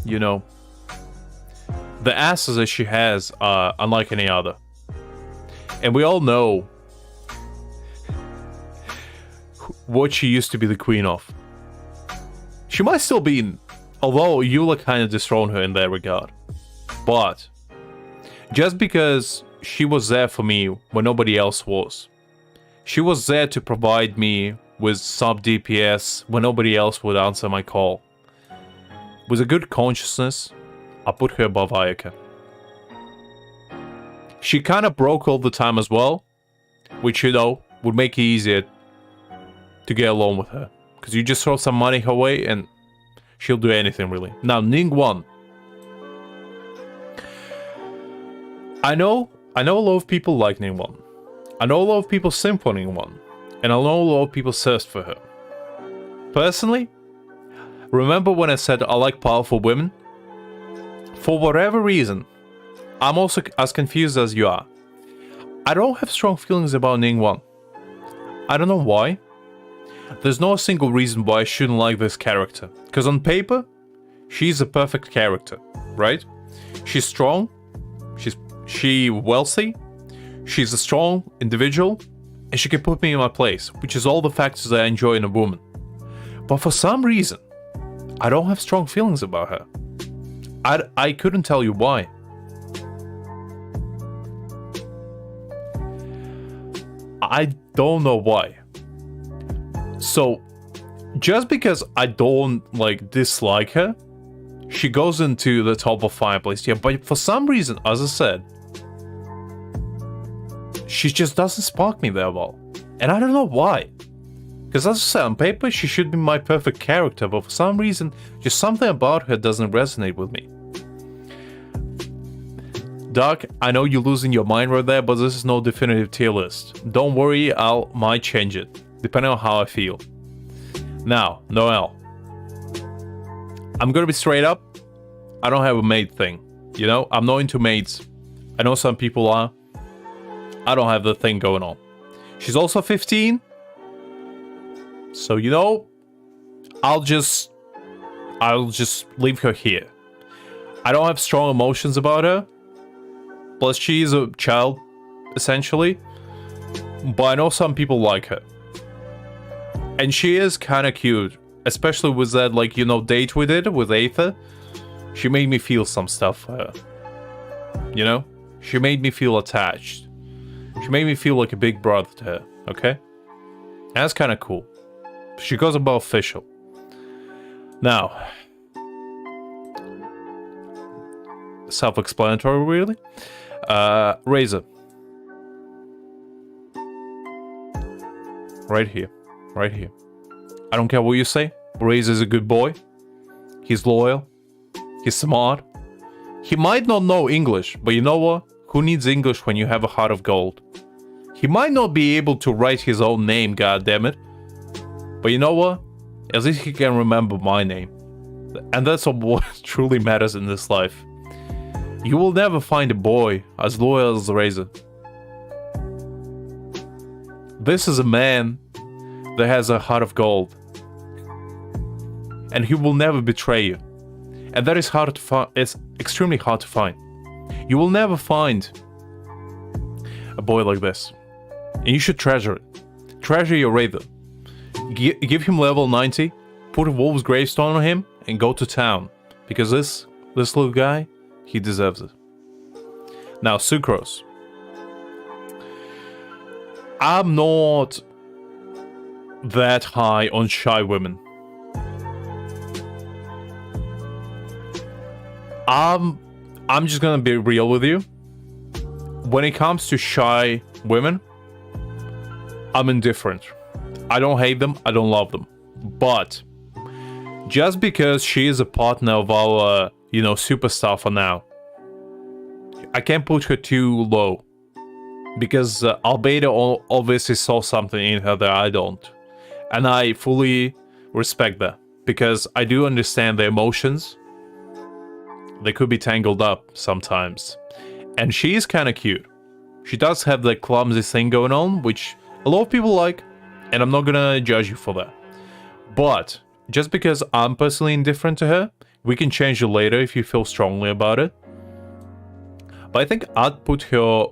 A: you know, the asses that she has are unlike any other. And we all know what she used to be the queen of. She might still be, although Eula kind of dethroned her in that regard. But just because she was there for me when nobody else was, she was there to provide me with sub DPS when nobody else would answer my call. With a good consciousness, I put her above Ayaka. She kind of broke all the time as well, which, you know, would make it easier to get along with her. Because you just throw some money her way and she'll do anything, really. Now, Ningguang. I know a lot of people like Ningguang. I know a lot of people simp for Ningguang. And I know a lot of people thirst for her. Personally, remember when I said I like powerful women? For whatever reason, I'm also as confused as you are. I don't have strong feelings about Ningguang. I don't know why. There's no single reason why I shouldn't like this character. Because on paper, she's a perfect character, right? She's strong, she's wealthy, she's a strong individual, and she can put me in my place, which is all the factors that I enjoy in a woman. But for some reason, I don't have strong feelings about her. I couldn't tell you why. I don't know why. So, just because I don't, like, dislike her, she goes into the top of fireplace. Yeah, but for some reason, as I said, she just doesn't spark me that well. And I don't know why. Because as I said, on paper, she should be my perfect character, but for some reason, just something about her doesn't resonate with me. Doc, I know you're losing your mind right there, but this is no definitive tier list. Don't worry, might change it, depending on how I feel. Now, Noelle. I'm gonna be straight up. I don't have a maid thing. You know, I'm not into maids. I know some people are. I don't have the thing going on. She's also 15. So, you know, I'll just leave her here. I don't have strong emotions about her. Plus, she is a child, essentially. but I know some people like her. And she is kind of cute, especially with that, like, you know, date we did with Aether. She made me feel some stuff for her. You know? She made me feel attached. She made me feel like a big brother to her, okay? And that's kind of cool. She goes above official. Now, self-explanatory, really. Razor. Right here. Right here. I don't care what you say. Razor's a good boy. He's loyal. He's smart. He might not know English, but you know what? Who needs English when you have a heart of gold? He might not be able to write his own name, goddammit. But you know what? At least he can remember my name. And that's what truly matters in this life. You will never find a boy as loyal as Razor. This is a man that has a heart of gold. And he will never betray you. And that is hard to find. It's extremely hard to find. You will never find a boy like this. And you should treasure it. Treasure your Razor. Give him level 90, put a wolf's gravestone on him, and go to town. Because this little guy, he deserves it. Now, Sucrose. I'm not that high on shy women. I'm just gonna be real with you. When it comes to shy women, I'm indifferent. I don't hate them, I don't love them. But just because she is a partner of our, you know, superstar for now, I can't put her too low. Because Albedo obviously saw something in her that I don't. And I fully respect that. Because I do understand the emotions. They could be tangled up sometimes. And she is kind of cute. She does have the clumsy thing going on, which a lot of people like. And I'm not gonna judge you for that. But just because I'm personally indifferent to her, we can change it later if you feel strongly about it. But I think I'd put her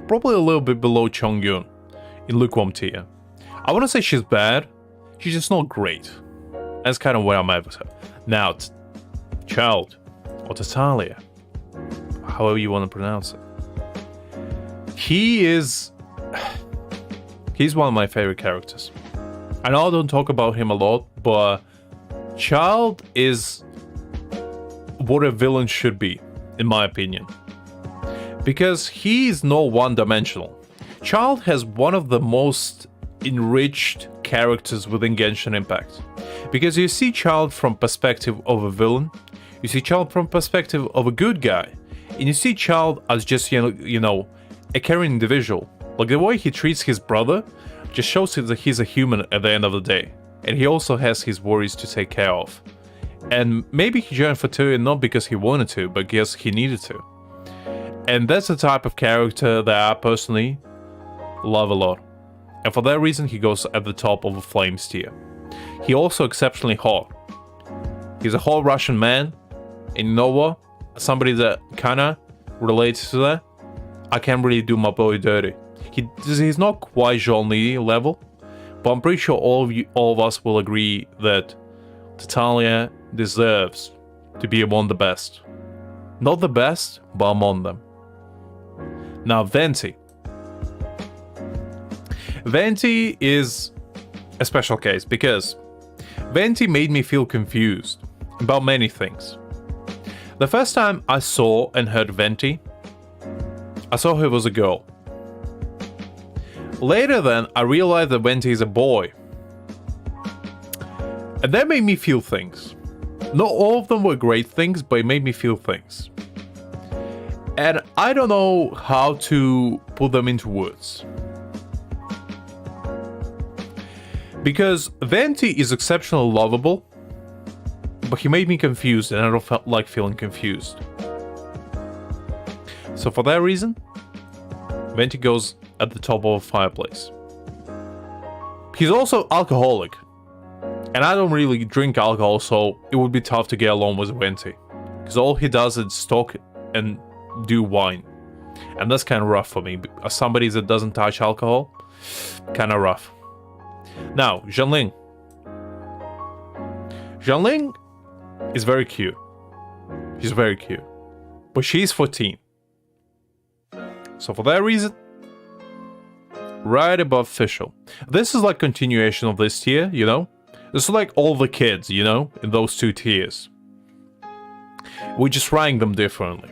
A: probably a little bit below Chongyun in lukewarm tier. I wouldn't say she's bad, she's just not great. That's kind of where I'm at with her. Now, Child, or Tatalia, however you want to pronounce it. He's one of my favorite characters. I know I don't talk about him a lot, but Child is what a villain should be, in my opinion. Because he is not one-dimensional. Child has one of the most enriched characters within Genshin Impact. Because you see Child from perspective of a villain, you see Child from perspective of a good guy, and you see Child as just, you know, a caring individual. Like the way he treats his brother just shows that he's a human at the end of the day. And he also has his worries to take care of. And maybe he joined Fatui not because he wanted to, but because he needed to. And that's the type of character that I personally love a lot. And for that reason, he goes at the top of the Flames tier. He also exceptionally hot. He's a hot Russian man. And you know what? Somebody that kinda relates to that, I can't really do my boy dirty. He's not quite Jean-Li level, but I'm pretty sure all of us will agree that Tatalia deserves to be among the best. Not the best, but among them. Now, Venti. Venti is a special case because Venti made me feel confused about many things. The first time I saw and heard Venti, I saw her was a girl. Later then, I realized that Venti is a boy. And that made me feel things. Not all of them were great things, but it made me feel things. And I don't know how to put them into words. Because Venti is exceptionally lovable, but he made me confused and I don't like feeling confused. So for that reason, Venti goes at the top of a fireplace. He's also alcoholic. And I don't really drink alcohol, so it would be tough to get along with Venti. Because all he does is talk and do wine. And that's kind of rough for me. As somebody that doesn't touch alcohol, kind of rough. Now, Zhongling. Zhongling is very cute. She's very cute. But she's 14. So for that reason, right above official. This is like continuation of this tier, you know? This is like all the kids, you know? In those two tiers. We just rank them differently.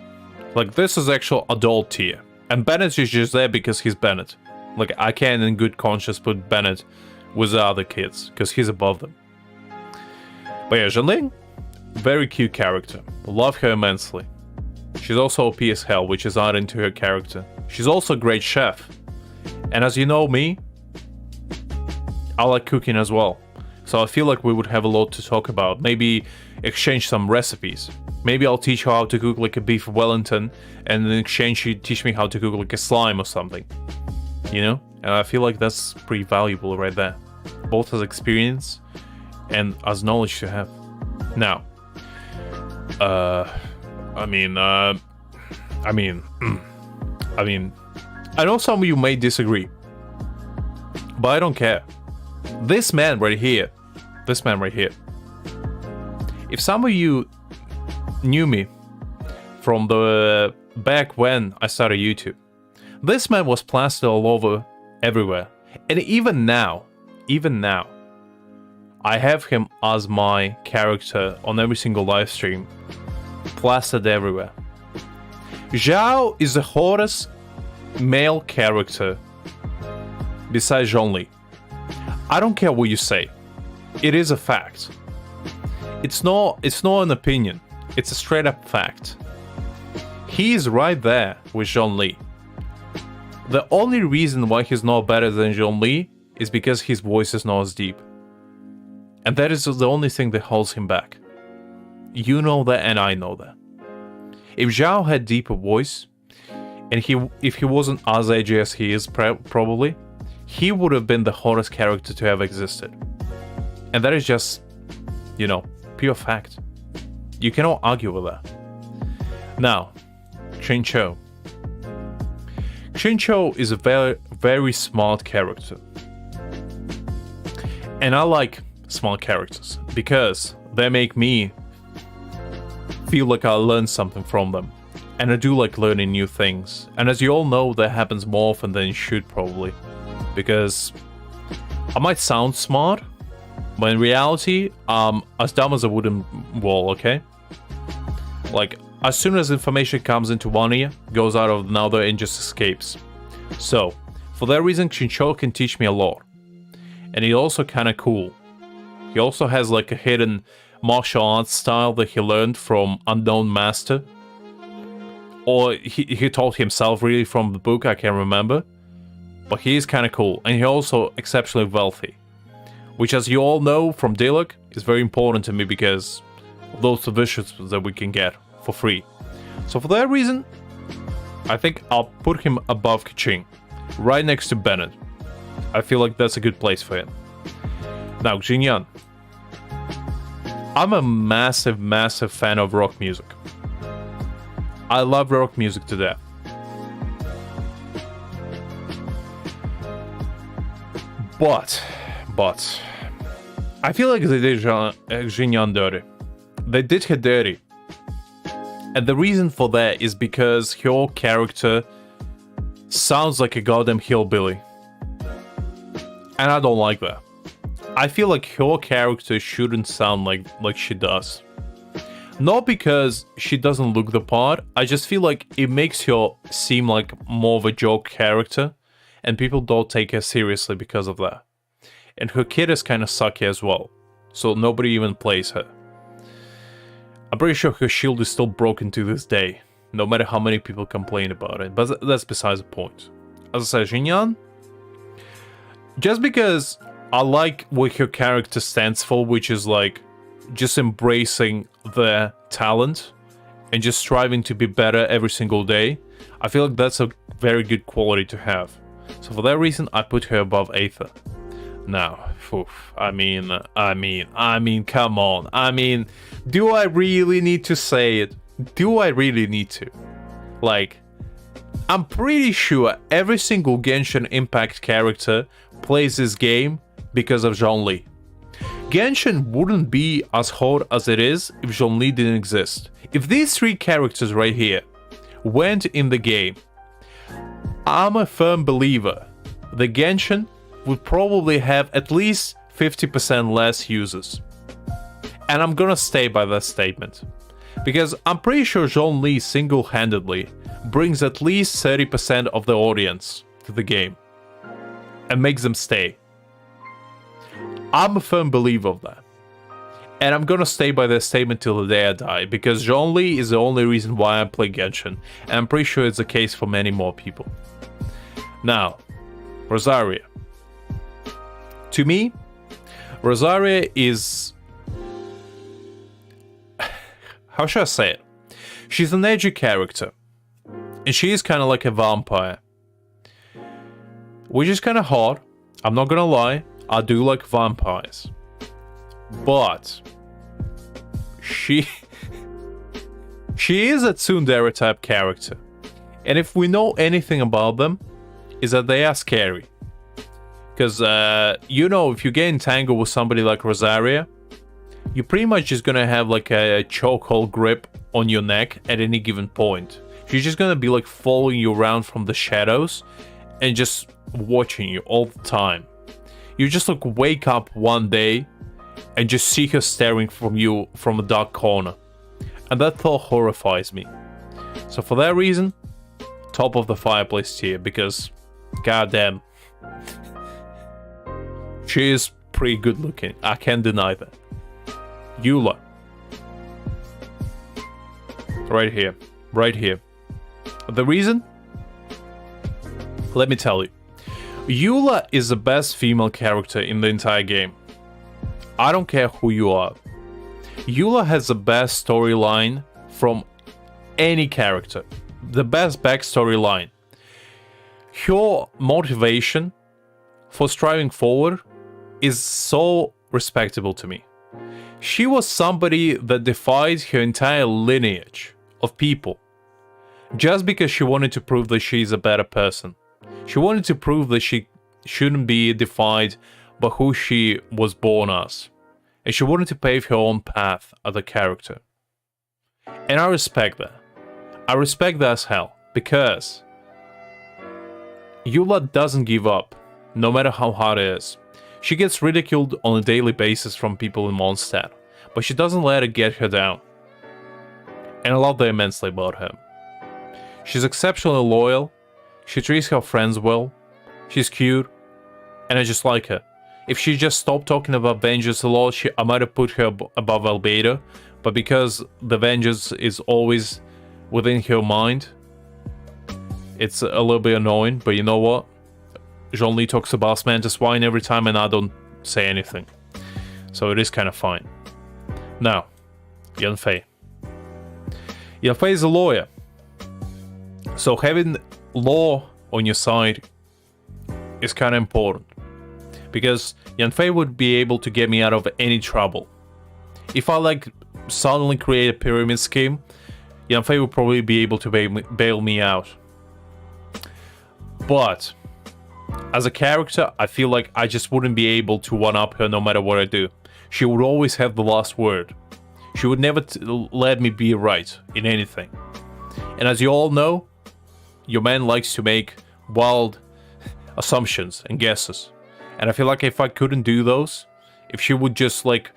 A: Like, this is actual adult tier. And Bennett is just there because he's Bennett. Like, I can't in good conscience put Bennett with the other kids, because he's above them. But yeah, Zhongling, very cute character. Love her immensely. She's also OP as hell, which is adding to her character. She's also a great chef. And as you know me, I like cooking as well. So I feel like we would have a lot to talk about. Maybe exchange some recipes. Maybe I'll teach her how to cook like a beef Wellington, and in exchange she teach me how to cook like a slime or something. You know? And I feel like that's pretty valuable right there. Both as experience and as knowledge to have. Now, I know some of you may disagree, but I don't care. This man right here, if some of you knew me from the back when I started YouTube, this man was plastered all over everywhere. And even now, I have him as my character on every single live stream, plastered everywhere. Zhao is the hottest male character besides Zhongli. I don't care what you say. It is a fact. It's not an opinion. It's a straight up fact. He is right there with Zhongli. The only reason why he's not better than Zhongli is because his voice is not as deep. And that is the only thing that holds him back. You know that and I know that. If Zhao had deeper voice, and if he wasn't as edgy as he is probably, he would have been the hottest character to have existed. And that is just, you know, pure fact. You cannot argue with that. Now, Xingqiu. Xingqiu is a very, very smart character. And I like smart characters because they make me feel like I learned something from them. And I do like learning new things. And as you all know, that happens more often than it should probably. Because I might sound smart, but in reality, I'm as dumb as a wooden wall, okay? Like, as soon as information comes into one ear, goes out of another and just escapes. So, for that reason, Xingqiu can teach me a lot. And he's also kinda cool. He also has like a hidden martial arts style that he learned from unknown master. Or he taught himself really from the book, I can't remember. But he is kinda cool, and he's also exceptionally wealthy. Which, as you all know from Diluc, is very important to me because of those traditions that we can get for free. So for that reason, I think I'll put him above Keqing, right next to Bennett. I feel like that's a good place for him. Now, Xinyan. I'm a massive, massive fan of rock music. I love rock music to death. But, I feel like they did Xinyan dirty. They did her dirty. And the reason for that is because her character sounds like a goddamn hillbilly. And I don't like that. I feel like her character shouldn't sound like she does. Not because she doesn't look the part, I just feel like it makes her seem like more of a joke character, and people don't take her seriously because of that. And her kid is kind of sucky as well, so nobody even plays her. I'm pretty sure her shield is still broken to this day, no matter how many people complain about it, but that's besides the point. As I said, Xinyan, just because I like what her character stands for, which is like just embracing their talent and just striving to be better every single day, I feel like that's a very good quality to have. So for that reason, I put her above Aether. Now, I mean, come on. I mean, do I really need to say it? Do I really need to? Like, I'm pretty sure every single Genshin Impact character plays this game because of Zhongli. Genshin wouldn't be as hot as it is if Zhongli didn't exist. If these three characters right here went in the game, I'm a firm believer that Genshin would probably have at least 50% less users. And I'm gonna stay by that statement. Because I'm pretty sure Zhongli single-handedly brings at least 30% of the audience to the game. And makes them stay. I'm a firm believer of that. And I'm gonna stay by that statement till the day I die, because Zhongli is the only reason why I play Genshin, and I'm pretty sure it's the case for many more people. Now, Rosaria. To me, Rosaria is... how should I say it? She's an edgy character, and she is kind of like a vampire. Which is kind of hard, I'm not gonna lie. I do like vampires. But she is a tsundere type character. And if we know anything about them, is that they are scary. Because, if you get entangled with somebody like Rosaria, you're pretty much just gonna have like a chokehold grip on your neck at any given point. She's just gonna be like following you around from the shadows and just watching you all the time. You just like wake up one day and just see her staring from you from a dark corner. And that thought horrifies me. So for that reason, top of the fireplace tier, because goddamn, she is pretty good looking. I can't deny that. Eula. Right here. Right here. The reason? Let me tell you. Eula is the best female character in the entire game. I don't care who you are. Eula has the best storyline from any character. The best backstory line. Her motivation for striving forward is so respectable to me. She was somebody that defied her entire lineage of people just because she wanted to prove that she's a better person. She wanted to prove that she shouldn't be defined by who she was born as. And she wanted to pave her own path as a character. And I respect that. I respect that as hell. Because Eula doesn't give up, no matter how hard it is. She gets ridiculed on a daily basis from people in Mondstadt, but she doesn't let it get her down. And I love that immensely about her. She's exceptionally loyal. She treats her friends well, she's cute, and I just like her. If she just stopped talking about vengeance a lot, I might have put her above Albedo, but because the vengeance is always within her mind, it's a little bit annoying, but you know what? Zhongli talks about Mantis wine every time and I don't say anything. So it is kind of fine. Now, Yanfei. Yanfei is a lawyer. So having law on your side is kind of important, because Yanfei would be able to get me out of any trouble. If I like suddenly create a pyramid scheme, Yanfei would probably be able to bail me out. But as a character, I feel like I just wouldn't be able to one-up her no matter what I do. She would always have the last word. She would never let me be right in anything. And as you all know, your man likes to make wild assumptions and guesses. And I feel like if I couldn't do those, if she would just like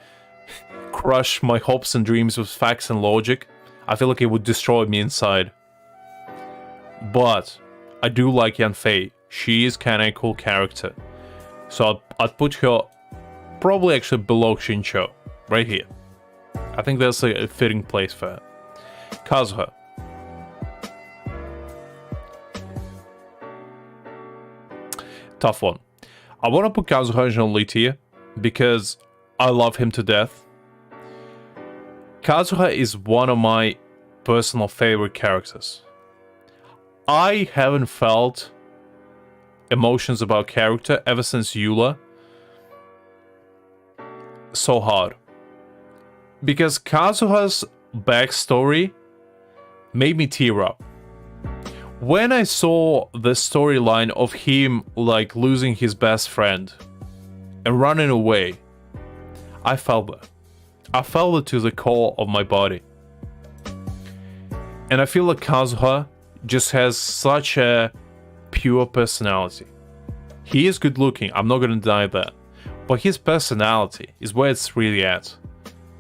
A: crush my hopes and dreams with facts and logic, I feel like it would destroy me inside. But I do like Yanfei. She is kind of a cool character. So I'd put her probably actually below Shincho, right here. I think that's a fitting place for her. Kazuha. Tough one. I want to put Kazuha in Zhongli tier because I love him to death. Kazuha is one of my personal favorite characters. I haven't felt emotions about character ever since Eula so hard. Because Kazuha's backstory made me tear up. When I saw the storyline of him like losing his best friend and running away, I felt that. I felt it to the core of my body. And I feel like Kazuha just has such a pure personality. He is good looking, I'm not gonna deny that. But his personality is where it's really at.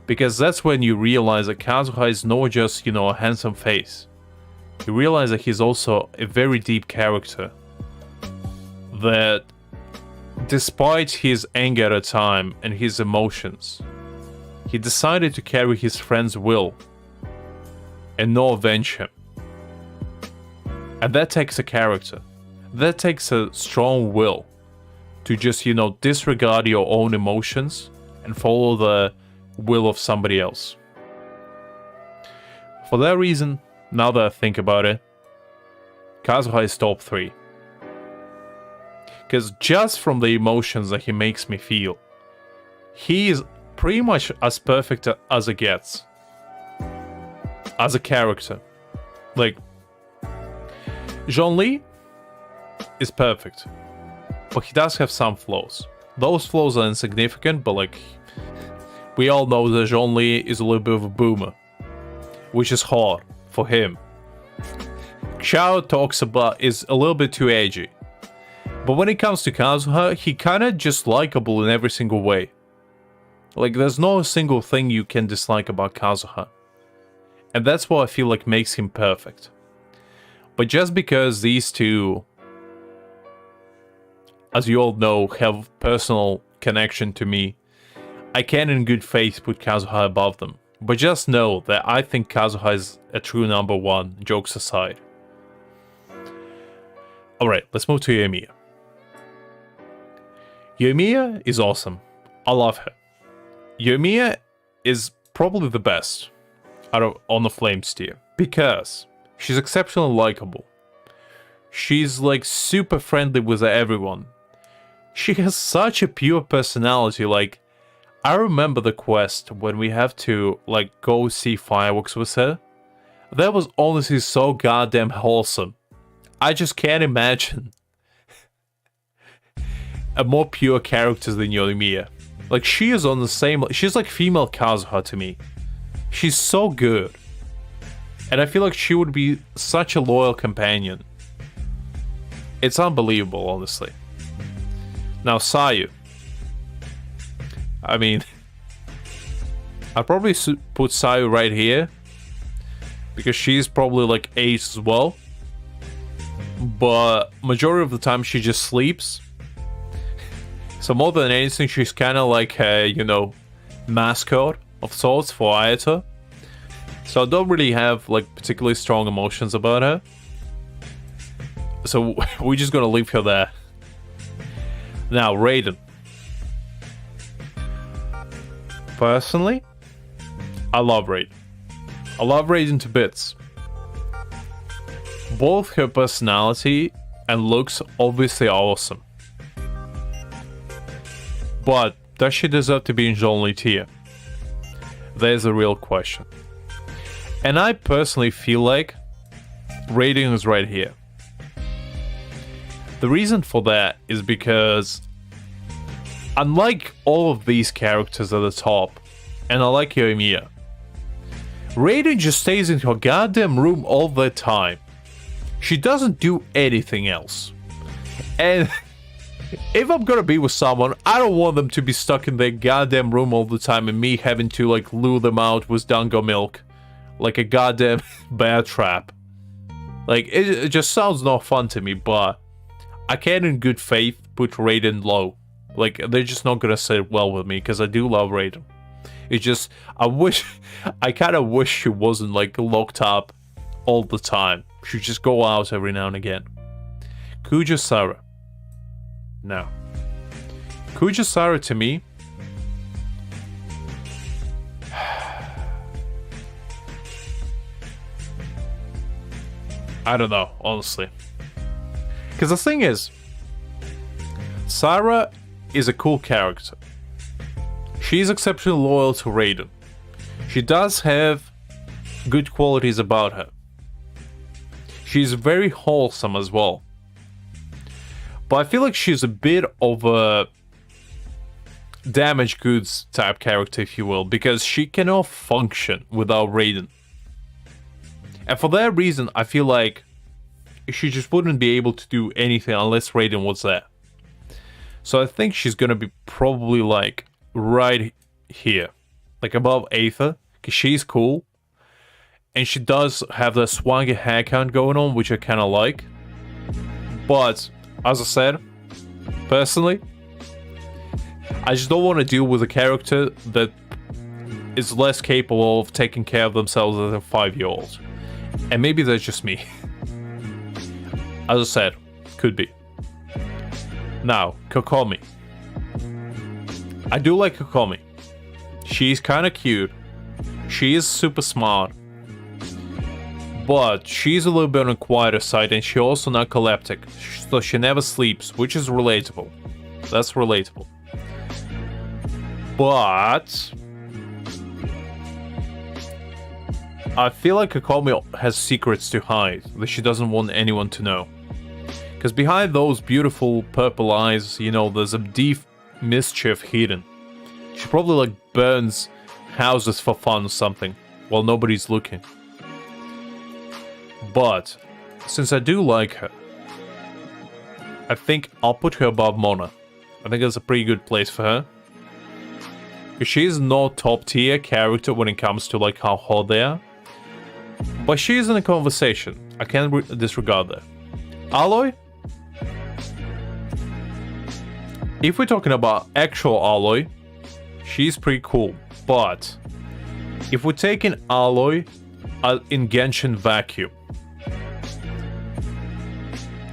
A: Because that's when you realize that Kazuha is not just, a handsome face. You realize that he's also a very deep character. That despite his anger at a time and his emotions, he decided to carry his friend's will and not avenge him. And that takes a character. That takes a strong will to just, disregard your own emotions and follow the will of somebody else. For that reason, now that I think about it, Kazuha is top 3. Because just from the emotions that he makes me feel, he is pretty much as perfect as it gets. As a character. Like, Zhongli is perfect. But he does have some flaws. Those flaws are insignificant, but we all know that Zhongli is a little bit of a boomer. Which is hard for him. Xiao talks about is a little bit too edgy. But when it comes to Kazuha, he kinda just likable in every single way. There's no single thing you can dislike about Kazuha. And that's what I feel like makes him perfect. But just because these two, as you all know, have personal connection to me, I can in good faith put Kazuha above them. But just know that I think Kazuha is a true number 1, jokes aside. Alright, let's move to Yoimiya. Yoimiya is awesome. I love her. Yoimiya is probably the best out of On the Flames tier. Because she's exceptionally likable. She's super friendly with everyone. She has such a pure personality, I remember the quest when we have to, go see fireworks with her. That was honestly so goddamn wholesome. I just can't imagine a more pure character than Yoimiya. She is on the same... She's female Kazuha to me. She's so good. And I feel like she would be such a loyal companion. It's unbelievable, honestly. Now, Sayu. I mean, I'd probably put Sayu right here. Because she's probably ace as well. But majority of the time she just sleeps. So more than anything, she's kind of like a, mascot of sorts for Ayato. So I don't really have particularly strong emotions about her. So we're just gonna leave her there. Now, Raiden. Personally, I love Raiden. I love Raiden to bits. Both her personality and looks obviously are awesome. But does she deserve to be in Zhongli tier? There's a real question. And I personally feel like Raiden is right here. The reason for that is because unlike all of these characters at the top, and I like Yoimiya, Raiden just stays in her goddamn room all the time. She doesn't do anything else. And if I'm gonna be with someone, I don't want them to be stuck in their goddamn room all the time and me having to lure them out with dango milk. Like a goddamn bear trap. It just sounds not fun to me, but I can in good faith put Raiden low. They're just not gonna sit well with me because I do love Raiden. It's just, I kind of wish she wasn't locked up all the time. She'd just go out every now and again. Kujisara. Now, Kujisara to me, I don't know, honestly. Because the thing is, Sarah is a cool character. She's exceptionally loyal to Raiden. She does have good qualities about her. She's very wholesome as well. But I feel like she's a bit of a damaged goods type character, if you will, because she cannot function without Raiden. And for that reason, I feel like she just wouldn't be able to do anything unless Raiden was there. So I think she's gonna be probably like right here, like above Aether, because she's cool. And she does have the swangy hair count going on, which I kind of like. But, as I said, personally, I just don't want to deal with a character that is less capable of taking care of themselves than a 5-year-old. And maybe that's just me. As I said, could be. Now, Kokomi. I do like Kokomi. She's kind of cute. She is super smart. But she's a little bit on the quieter side, and she's also narcoleptic, so she never sleeps, which is relatable. That's relatable. But I feel like Kokomi has secrets to hide that she doesn't want anyone to know. Because behind those beautiful purple eyes, you know, there's a deep mischief hidden. She probably like burns houses for fun or something, while nobody's looking. But, since I do like her, I think I'll put her above Mona. I think that's a pretty good place for her. Because she's not top tier character when it comes to like how hot they are. But she's in a conversation. I can't disregard that. Aloy? If we're talking about actual Aloy, she's pretty cool. But, if we're taking Aloy in Genshin vacuum,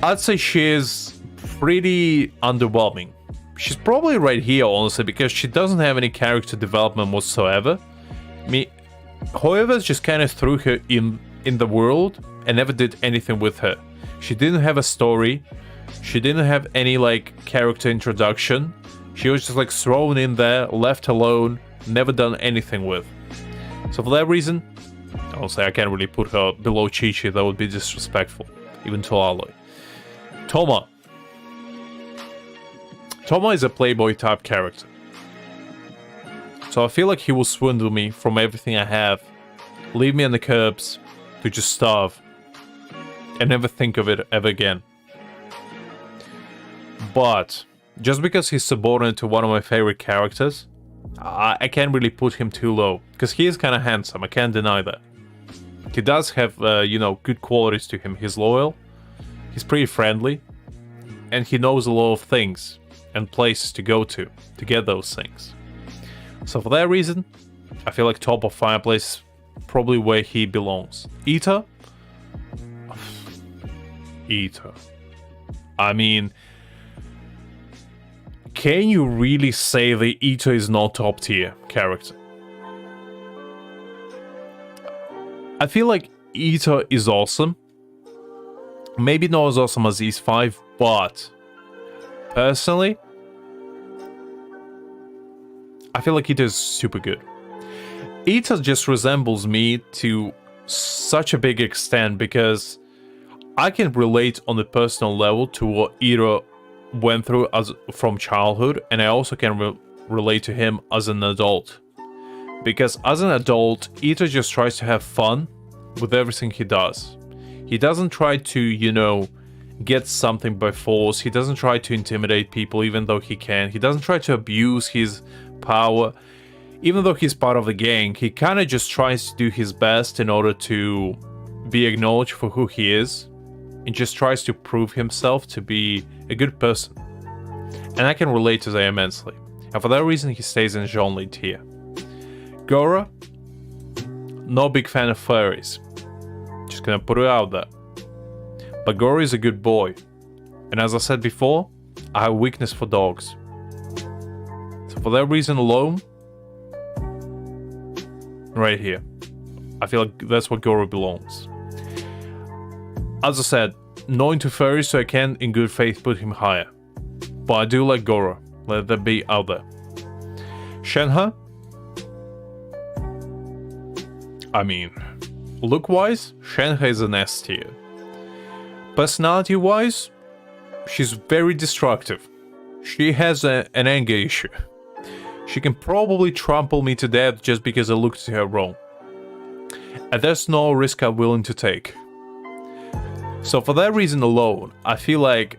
A: I'd say she's pretty underwhelming. She's probably right here, honestly, because she doesn't have any character development whatsoever. However, just kind of threw her in the world and never did anything with her. She didn't have a story. She didn't have any, like, character introduction. She was just, like, thrown in there, left alone, never done anything with. So for that reason, honestly, I can't really put her below Chi-Chi. That would be disrespectful, even to Aloy. Toma. Toma is a playboy type character. So I feel like he will swindle me from everything I have, leave me on the curbs to just starve, and never think of it ever again. But, just because he's subordinate to one of my favorite characters, I can't really put him too low, because he is kind of handsome, I can't deny that. He does have, you know, good qualities to him. He's loyal. He's pretty friendly, and he knows a lot of things and places to go to get those things. So for that reason, I feel like top of Fireplace is probably where he belongs. Ita? Ita. I mean, can you really say that Ita is not top tier character? I feel like Ita is awesome. Maybe not as awesome as these 5, but personally, I feel like Ita is super good. Ita just resembles me to such a big extent because I can relate on the personal level to what Ita went through from childhood, and I also can relate to him as an adult. Because as an adult, Ita just tries to have fun with everything he does. He doesn't try to, you know, get something by force. He doesn't try to intimidate people even though he can. He doesn't try to abuse his power. Even though he's part of the gang, he kind of just tries to do his best in order to be acknowledged for who he is. And just tries to prove himself to be a good person. And I can relate to that immensely. And for that reason, he stays in genre tier. Gora? No big fan of furries. Just gonna put it out there. But Gora is a good boy. And as I said before, I have a weakness for dogs. So for that reason alone, right here, I feel like that's where Gora belongs. As I said, no into furries, so I can in good faith put him higher. But I do like Gora, let that be out there. Shenhe? I mean, look-wise, Shenhe is an S tier. personality-wise, she's very destructive. She has an anger issue. She can probably trample me to death just because I looked at her wrong. And there's no risk I'm willing to take. So for that reason alone, I feel like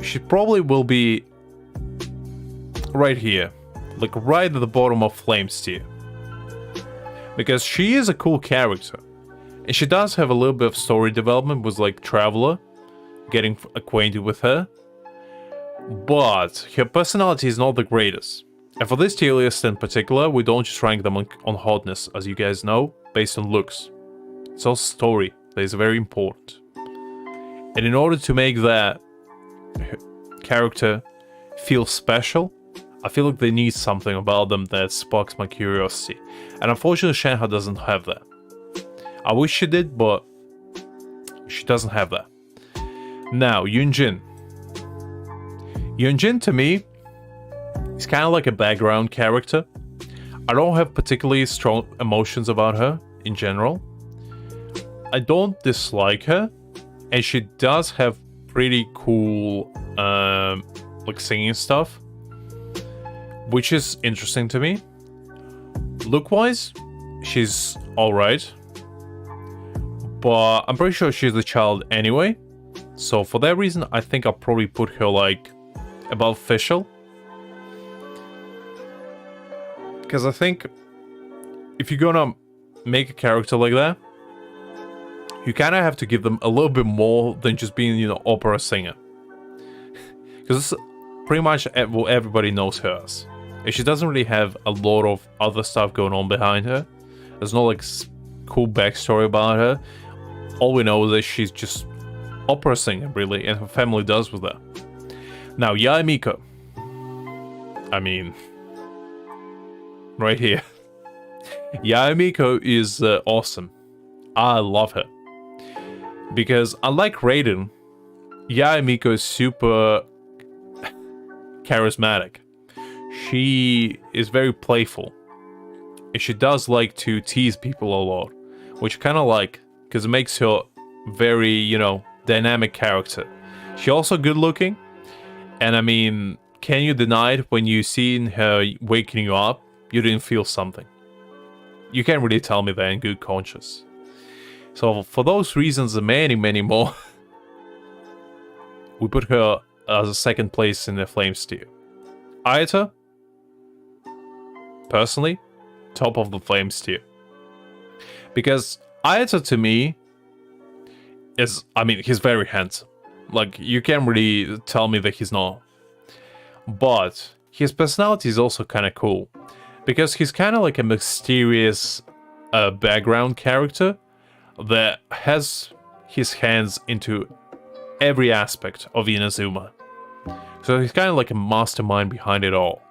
A: she probably will be right here. Like right at the bottom of Flames tier. Because she is a cool character. And she does have a little bit of story development with like Traveler. Getting acquainted with her. But her personality is not the greatest. And for this tier list in particular, we don't just rank them on hotness, as you guys know, based on looks. It's also story that is very important. And in order to make that character feel special, I feel like they need something about them that sparks my curiosity. And unfortunately, Shenhe doesn't have that. I wish she did, but she doesn't have that. Now, Yunjin. Yunjin, to me, is kind of like a background character. I don't have particularly strong emotions about her, in general. I don't dislike her, and she does have pretty cool, like, singing stuff, which is interesting to me. Look-wise, she's alright, but I'm pretty sure she's a child anyway, so for that reason, I think I'll probably put her, like, above Fischl. Because I think if you're gonna make a character like that, you kind of have to give them a little bit more than just being, you know, opera singer. Because pretty much what everybody knows her as. And she doesn't really have a lot of other stuff going on behind her. There's no, like, cool backstory about her. All we know is that she's just opera singer, really, and her family does with that. Now, Yae Miko. I mean, right here. Yae Miko is awesome. I love her. Because unlike Raiden, Yae Miko is super charismatic. She is very playful. And she does like to tease people a lot. Which I kind of like, because it makes her very, you know, dynamic character. She's also good looking. And I mean, can you deny it when you seen her waking you up, you didn't feel something? You can't really tell me that in good conscience. So for those reasons and many, many more, we put her as a second place in the Flames tier. Ayata, personally, top of the Flames tier. Because Ayata to me is, I mean, he's very handsome. Like, you can't really tell me that he's not. But his personality is also kind of cool. Because he's kind of like a mysterious background character that has his hands into every aspect of Inazuma. So he's kind of like a mastermind behind it all.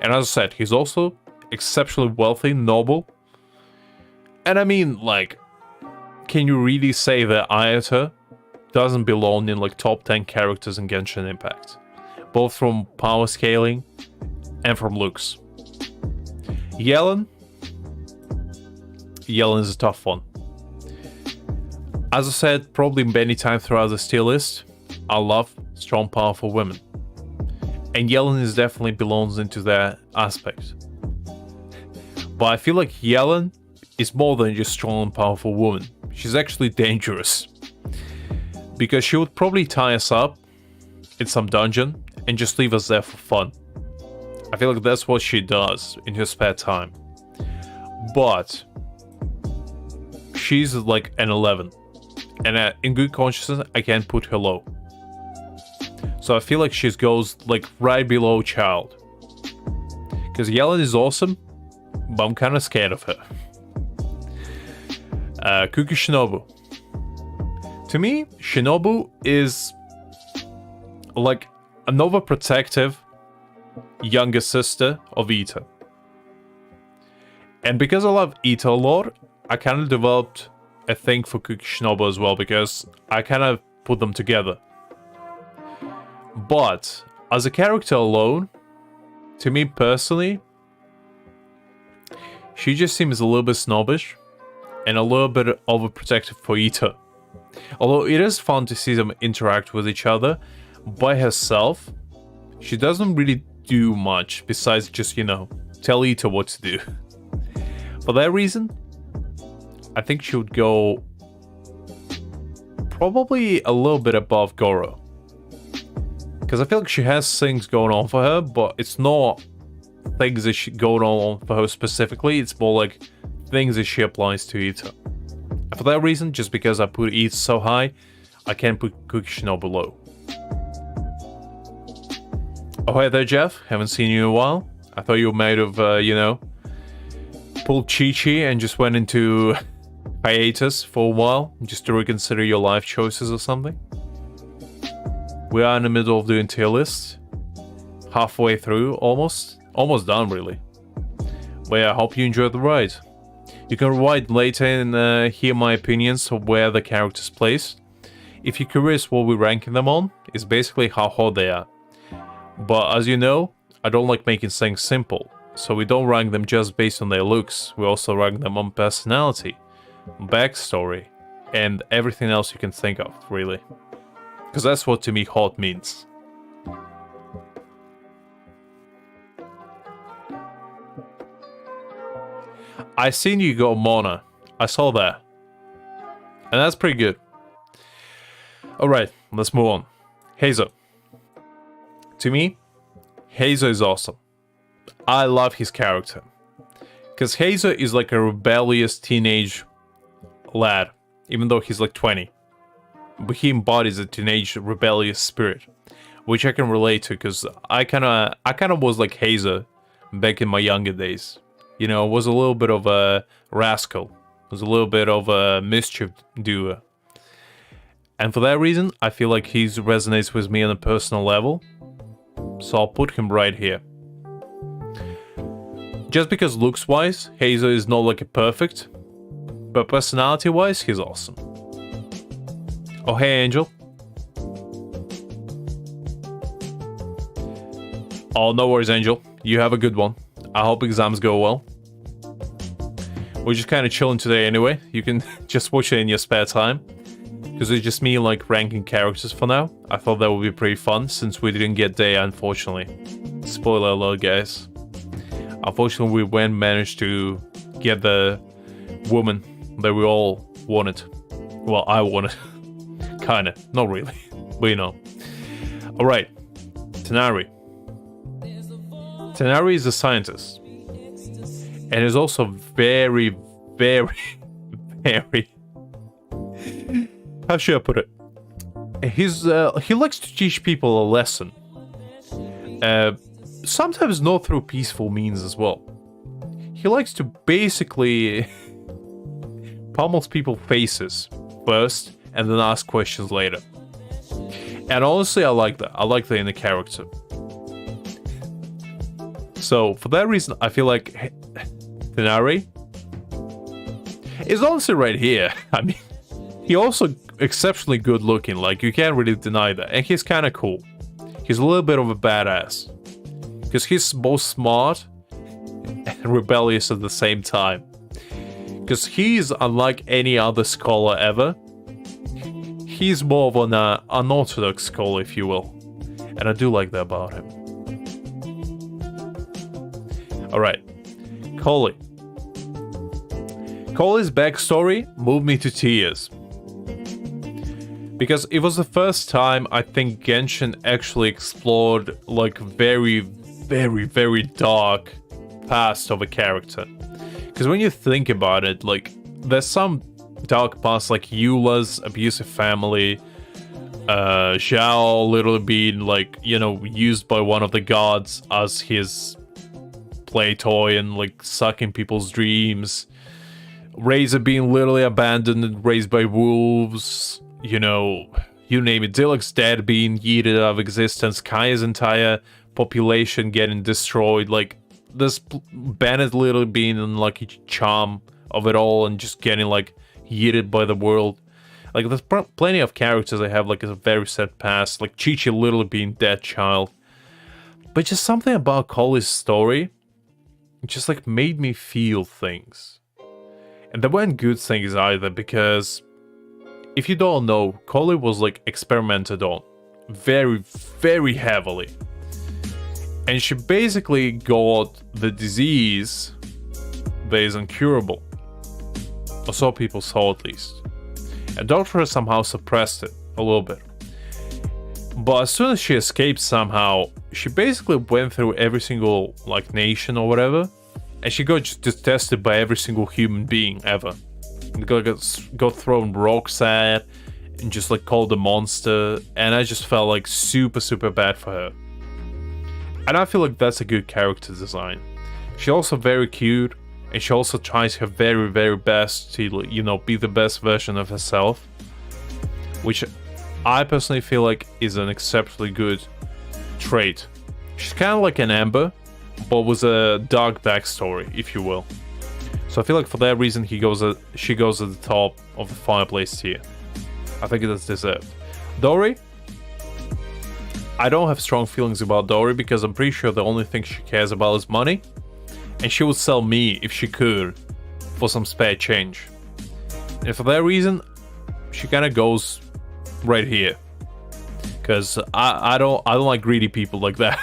A: And as I said, he's also exceptionally wealthy, noble. And I mean, like, can you really say that Ayata doesn't belong in like top 10 characters in Genshin Impact? Both from power scaling and from looks. Yellen is a tough one. As I said, probably many times throughout this tier list, I love strong, powerful women. And Yellen is definitely belongs into that aspect. But I feel like Yellen is more than just strong and powerful woman. She's actually dangerous. Because she would probably tie us up in some dungeon and just leave us there for fun. I feel like that's what she does in her spare time. But she's like an 11. And in good consciousness, I can't put her low. So I feel like she goes like right below child. Because Yellen is awesome, but I'm kind of scared of her. Kuki Shinobu. To me, Shinobu is like an overprotective younger sister of Ita. And because I love Ita a lot, I kind of developed a thing for Kuki Shinobu as well, because I kind of put them together. But as a character alone, to me personally, she just seems a little bit snobbish, and a little bit overprotective for Ita. Although it is fun to see them interact with each other, by herself, she doesn't really do much besides just, you know, tell Ita what to do. For that reason, I think she would go probably a little bit above Goro. Because I feel like she has things going on for her, but it's not things that she going on for her specifically, it's more like things that she applies to Ita. And for that reason, just because I put Ita so high, I can't put Kukishino below. Oh, hey there, Jeff. Haven't seen you in a while. I thought you might have, you know, pulled Chi-Chi and just went into hiatus for a while, just to reconsider your life choices or something. We are in the middle of doing tier lists. Halfway through, almost. Almost done, really. But yeah, I hope you enjoyed the ride. You can rewind later and hear my opinions of where the characters place. If you're curious what we're ranking them on, it's basically how hot they are. But as you know, I don't like making things simple, so we don't rank them just based on their looks, we also rank them on personality, backstory, and everything else you can think of, really. Because that's what to me hot means. I seen you go Mona. I saw that. And that's pretty good. Alright, let's move on. Heizo. To me, Heizo is awesome. I love his character. Because Heizo is like a rebellious teenage lad, even though he's like 20. But he embodies a teenage rebellious spirit, which I can relate to because I kind of was like Heizo back in my younger days. You know, was a little bit of a rascal, was a little bit of a mischief doer. And for that reason, I feel like he resonates with me on a personal level. So I'll put him right here. Just because looks-wise, Heizo is not like a perfect, but personality-wise, he's awesome. Oh, hey, Angel. Oh, no worries, Angel. You have a good one. I hope exams go well. We're just kind of chilling today anyway. You can just watch it in your spare time. Because it's just me like ranking characters for now. I thought that would be pretty fun since we didn't get Dehya, unfortunately. Spoiler alert, guys. Unfortunately, we won't manage to get the woman that we all wanted. Well, I wanted. Kinda. Not really. But you know. Alright. Tighnari. Tighnari is a scientist. And is also very, very, very... How should I put it? He likes to teach people a lesson. Sometimes not through peaceful means as well. He likes to basically pummels people's faces first and then ask questions later. And honestly, I like that. I like that in the character. So, for that reason, I feel like Tighnari is honestly right here. I mean, he also exceptionally good looking, like you can't really deny that. And he's kind of cool. He's a little bit of a badass. Because he's both smart and rebellious at the same time. Because he's unlike any other scholar ever. He's more of an unorthodox scholar, if you will. And I do like that about him. Alright. Collei. Collei's backstory moved me to tears. Because it was the first time I think Genshin actually explored like very, very, very dark past of a character. Because when you think about it, like there's some dark past like Eula's abusive family, Zhao literally being like, you know, used by one of the gods as his play toy and like sucking people's dreams, Razor being literally abandoned and raised by wolves. You know, you name it. Dilek's dad being yeeted out of existence. Kaya's entire population getting destroyed. Like, this Bennett literally being in like a charm of it all and just getting like yeeted by the world. Like, there's plenty of characters that have like a very sad past. Like Chi-Chi literally being dead child. But just something about Collei's story just like made me feel things. And they weren't good things either, because if you don't know, Collei was like experimented on very, very heavily. And she basically got the disease that is incurable. Or so people saw, at least. And Doctor somehow suppressed it a little bit. But as soon as she escaped somehow, she basically went through every single like nation or whatever, and she got just tested by every single human being ever. And got thrown rocks at, and just like called a monster, and I just felt like super, super bad for her. And I feel like that's a good character design. She's also very cute, and she also tries her very, very best to, you know, be the best version of herself, which I personally feel like is an exceptionally good trait. She's kind of like an Amber, but with a dark backstory, if you will. So I feel like for that reason she goes at the top of the fireplace tier. I think it is deserved. Dori? I don't have strong feelings about Dori because I'm pretty sure the only thing she cares about is money. And she would sell me, if she could, for some spare change. And for that reason, she kind of goes right here. Because I don't like greedy people like that.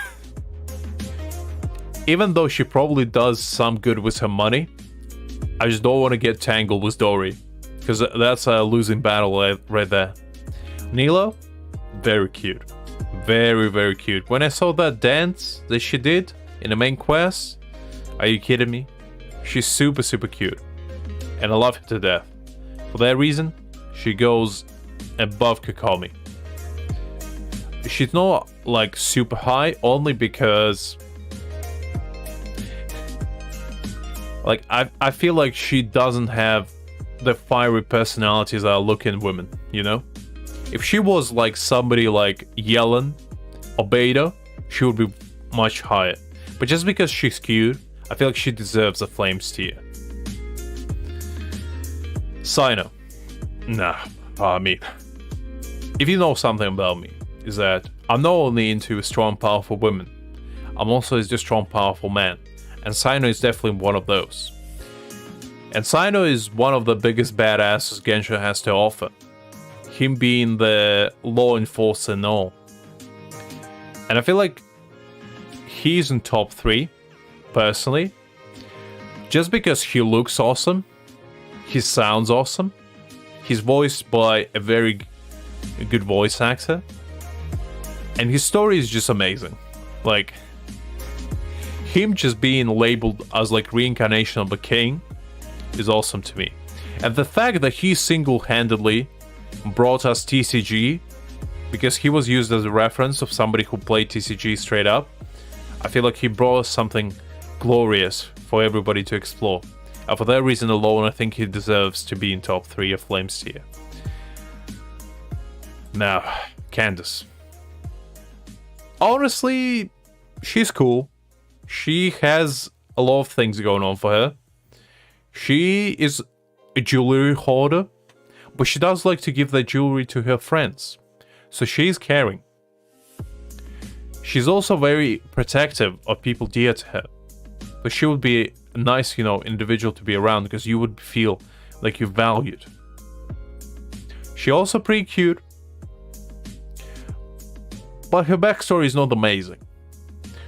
A: Even though she probably does some good with her money, I just don't want to get tangled with Dori. Because that's a losing battle right there. Nilo? Very cute. Very, very cute. When I saw that dance that she did in the main quest, are you kidding me? She's super, super cute. And I love her to death. For that reason, she goes above Kokomi. She's not like super high, only because like I feel like she doesn't have the fiery personalities that I look in women, you know? If she was like somebody like Yellen or Beta, she would be much higher. But just because she's cute, I feel like she deserves a Flames tier. Sino. Nah, I mean, if you know something about me, is that I'm not only into strong, powerful women, I'm also a strong, powerful man. And Sino is definitely one of those. And Sino is one of the biggest badasses Genshin has to offer. Him being the law enforcer and all. And I feel like he's in top 3, personally. Just because he looks awesome, he sounds awesome, he's voiced by a very good voice actor, and his story is just amazing. Like, him just being labeled as like reincarnation of the king is awesome to me. And the fact that he single-handedly brought us TCG, because he was used as a reference of somebody who played TCG straight up, I feel like he brought us something glorious for everybody to explore. And for that reason alone, I think he deserves to be in top 3 of Flames tier. Now, Candace. Honestly, she's cool. She has a lot of things going on for her. She is a jewelry hoarder, but she does like to give that jewelry to her friends. So she's caring. She's also very protective of people dear to her. But she would be a nice, you know, individual to be around because you would feel like you're valued. She also pretty cute. But her backstory is not amazing.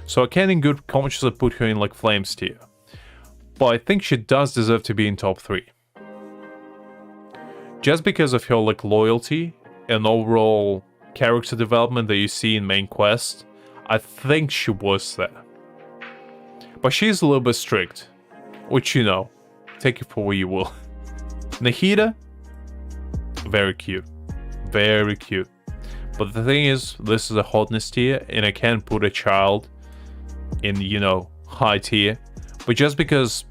A: So I can't in good conscience put her in like Flames tier. But I think she does deserve to be in top 3. Just because of her like loyalty and overall character development that you see in main quest, I think she was there. But she's a little bit strict, which, you know, take it for what you will. Nahida, very cute. Very cute. But the thing is, this is a hotness tier, and I can't put a child in, you know, high tier. But just because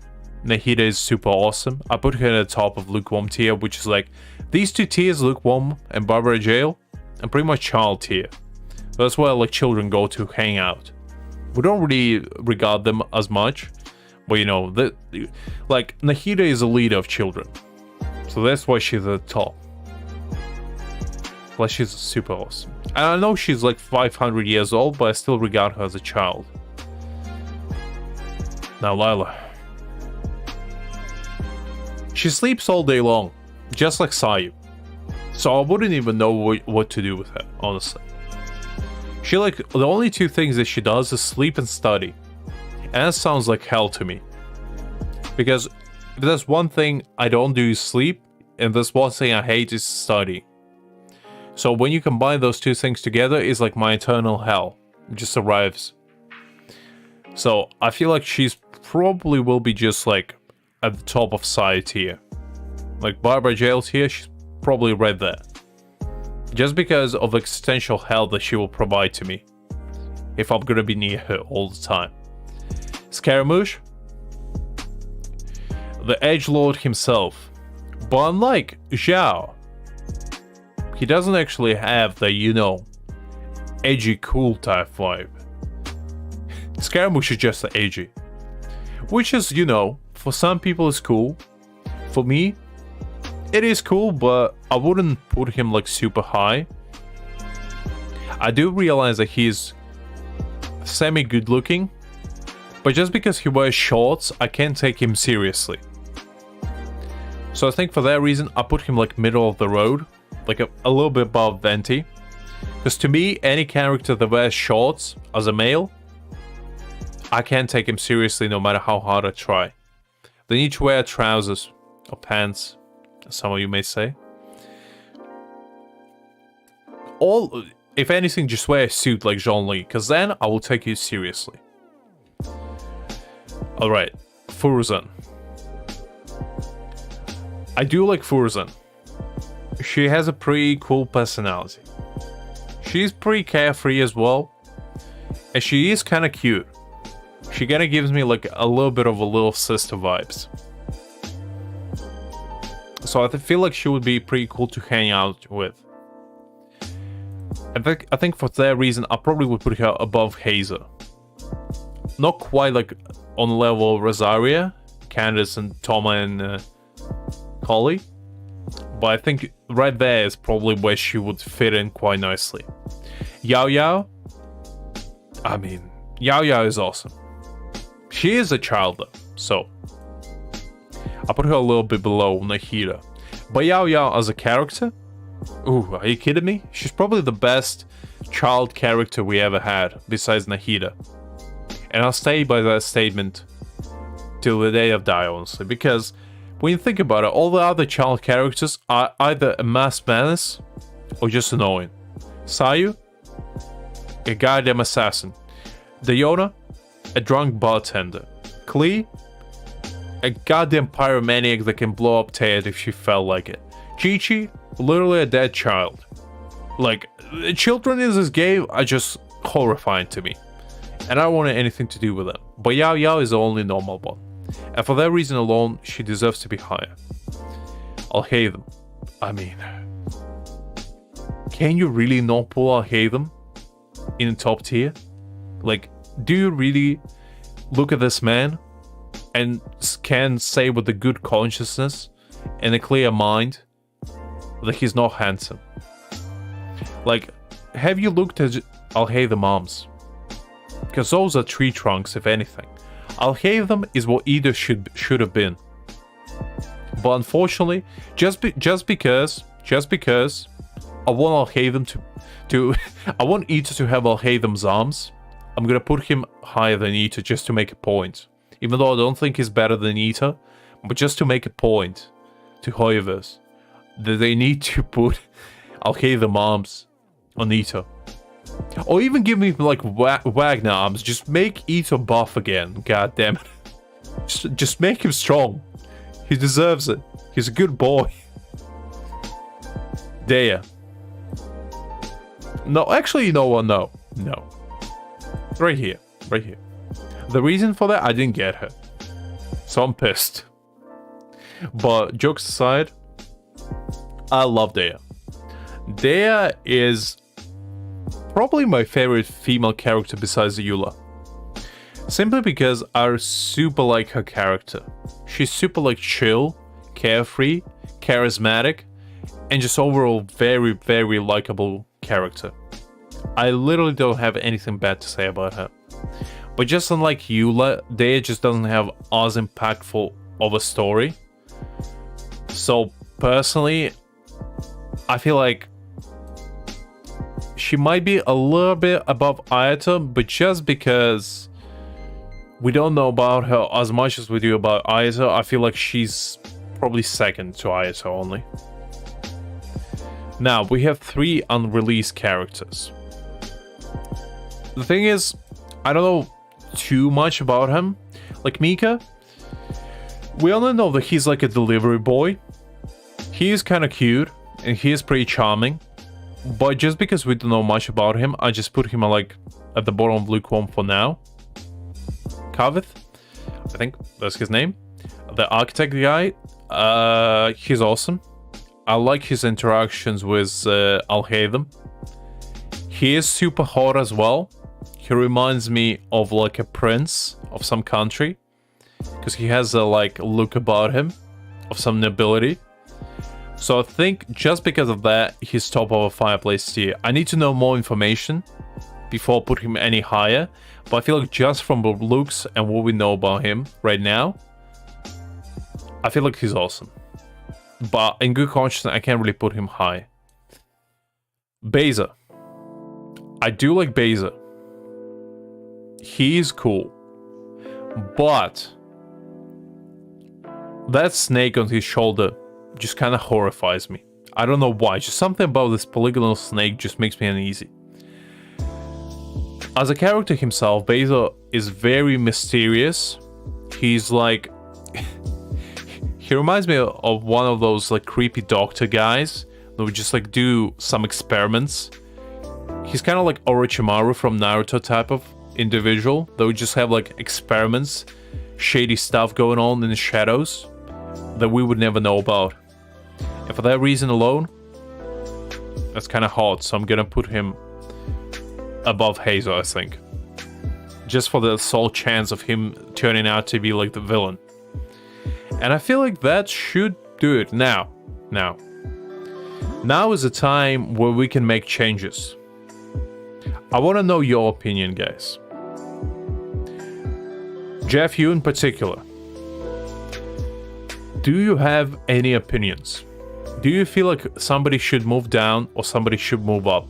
A: Nahida is super awesome, I put her at the top of lukewarm tier, which is like, these two tiers, lukewarm and Barbara Jail, and pretty much child tier. That's where like children go to hang out. We don't really regard them as much, but you know, like Nahida is a leader of children, so that's why she's at the top. Plus, she's super awesome. And I know she's like 500 years old, but I still regard her as a child. Now, Lila. She sleeps all day long, just like Sayu. So I wouldn't even know what to do with her, honestly. She like, the only two things that she does is sleep and study. And that sounds like hell to me. Because if there's one thing I don't do is sleep, and there's one thing I hate is study. So when you combine those two things together, it's like my eternal hell. It just arrives. So I feel like she's probably will be just like at the top of side tier. Like Barbara Jail tier, she's probably right there. Just because of the existential hell that she will provide to me. If I'm gonna be near her all the time. Scaramouche? The edgelord himself. But unlike Zhao, he doesn't actually have the, you know, edgy cool type vibe. Scaramouche is just edgy. Which is, you know, for some people it's cool. For me, it is cool, but I wouldn't put him like super high. I do realize that he's semi good looking, but just because he wears shorts, I can't take him seriously. So I think for that reason, I put him like middle of the road, like a little bit above Venti. Because to me, any character that wears shorts as a male, I can't take him seriously no matter how hard I try. They need to wear trousers or pants, as some of you may say. All, if anything, just wear a suit like Zhongli, because then I will take you seriously. Alright, Furuzan. I do like Furuzan. She has a pretty cool personality. She's pretty carefree as well. And she is kind of cute. She kind of gives me like a little bit of a little sister vibes. So I feel like she would be pretty cool to hang out with. I think for that reason, I probably would put her above Hazer. Not quite like on the level of Rosaria, Candace, and Toma and Holly. But I think right there is probably where she would fit in quite nicely. Yao Yao? I mean, Yao Yao is awesome. She is a child though, so I put her a little bit below Nahida. But Yao Yao as a character? Ooh, are you kidding me? She's probably the best child character we ever had, besides Nahida. And I'll stay by that statement till the day of die, honestly, because when you think about it, all the other child characters are either a mass menace or just annoying. Sayu, a goddamn assassin. Dayona, a drunk bartender. Klee, a goddamn pyromaniac that can blow up Ted if she felt like it. Chi-Chi, literally a dead child. Like, the children in this game are just horrifying to me. And I don't want anything to do with them. But Yao Yao is the only normal one. And for that reason alone, she deserves to be higher. Al-Haytham. I mean, can you really not pull Al-Haytham in the top tier? Like, do you really look at this man and can say with a good consciousness and a clear mind that he's not handsome? Like, have you looked at Al-Haytham arms? Because those are tree trunks, if anything. Al-Haytham is what Ida should have been. But unfortunately, just because I want Al-Haytham to I want Ita to have Al-Haytham's arms, I'm gonna put him higher than Ita just to make a point. Even though I don't think he's better than Ita, but just to make a point to Hoyoverse that they need to put Al-Haytham arms on Ita. Or even give me like Wagner arms. Just make Ito buff again. God damn it. Just make him strong. He deserves it. He's a good boy. Dehya. No, actually, you know what? No. Right here. The reason for that, I didn't get her. So I'm pissed. But jokes aside, I love Dehya. Dehya is probably my favorite female character besides Eula. Simply because I super like her character. She's super like chill, carefree, charismatic, and just overall very, very likable character. I literally don't have anything bad to say about her. But just unlike Eula, Dehya just doesn't have as impactful of a story. So personally, I feel like she might be a little bit above Ayato, but just because we don't know about her as much as we do about Ayato, I feel like she's probably second to Ayato only. Now, we have 3 unreleased characters. The thing is, I don't know too much about him. Like Mika, we only know that he's like a delivery boy. He is kind of cute, and he is pretty charming. But just because we don't know much about him, I just put him like at the bottom of lukewarm for now. Kavith, I think that's his name. The architect guy, he's awesome. I like his interactions with Alhaitham. He is super hot as well. He reminds me of like a prince of some country, because he has a like look about him of some nobility. So I think just because of that, he's top of a fireplace tier. I need to know more information before I put him any higher, but I feel like just from the looks and what we know about him right now, I feel like he's awesome. But in good conscience, I can't really put him high. Beza. I do like Beza. He's cool. But that snake on his shoulder just kind of horrifies me. I don't know why. Just something about this polygonal snake just makes me uneasy. As a character himself, Beza is very mysterious. He's like... he reminds me of one of those like creepy doctor guys that would just like do some experiments. He's kind of like Orochimaru from Naruto type of individual that would just have like experiments, shady stuff going on in the shadows that we would never know about. And for that reason alone, that's kind of hot, so I'm gonna put him above Hazel, I think. Just for the sole chance of him turning out to be like the villain. And I feel like that should do it. Now is the time where we can make changes. I want to know your opinion, guys. Jeff, you in particular. Do you have any opinions? Do you feel like somebody should move down or somebody should move up?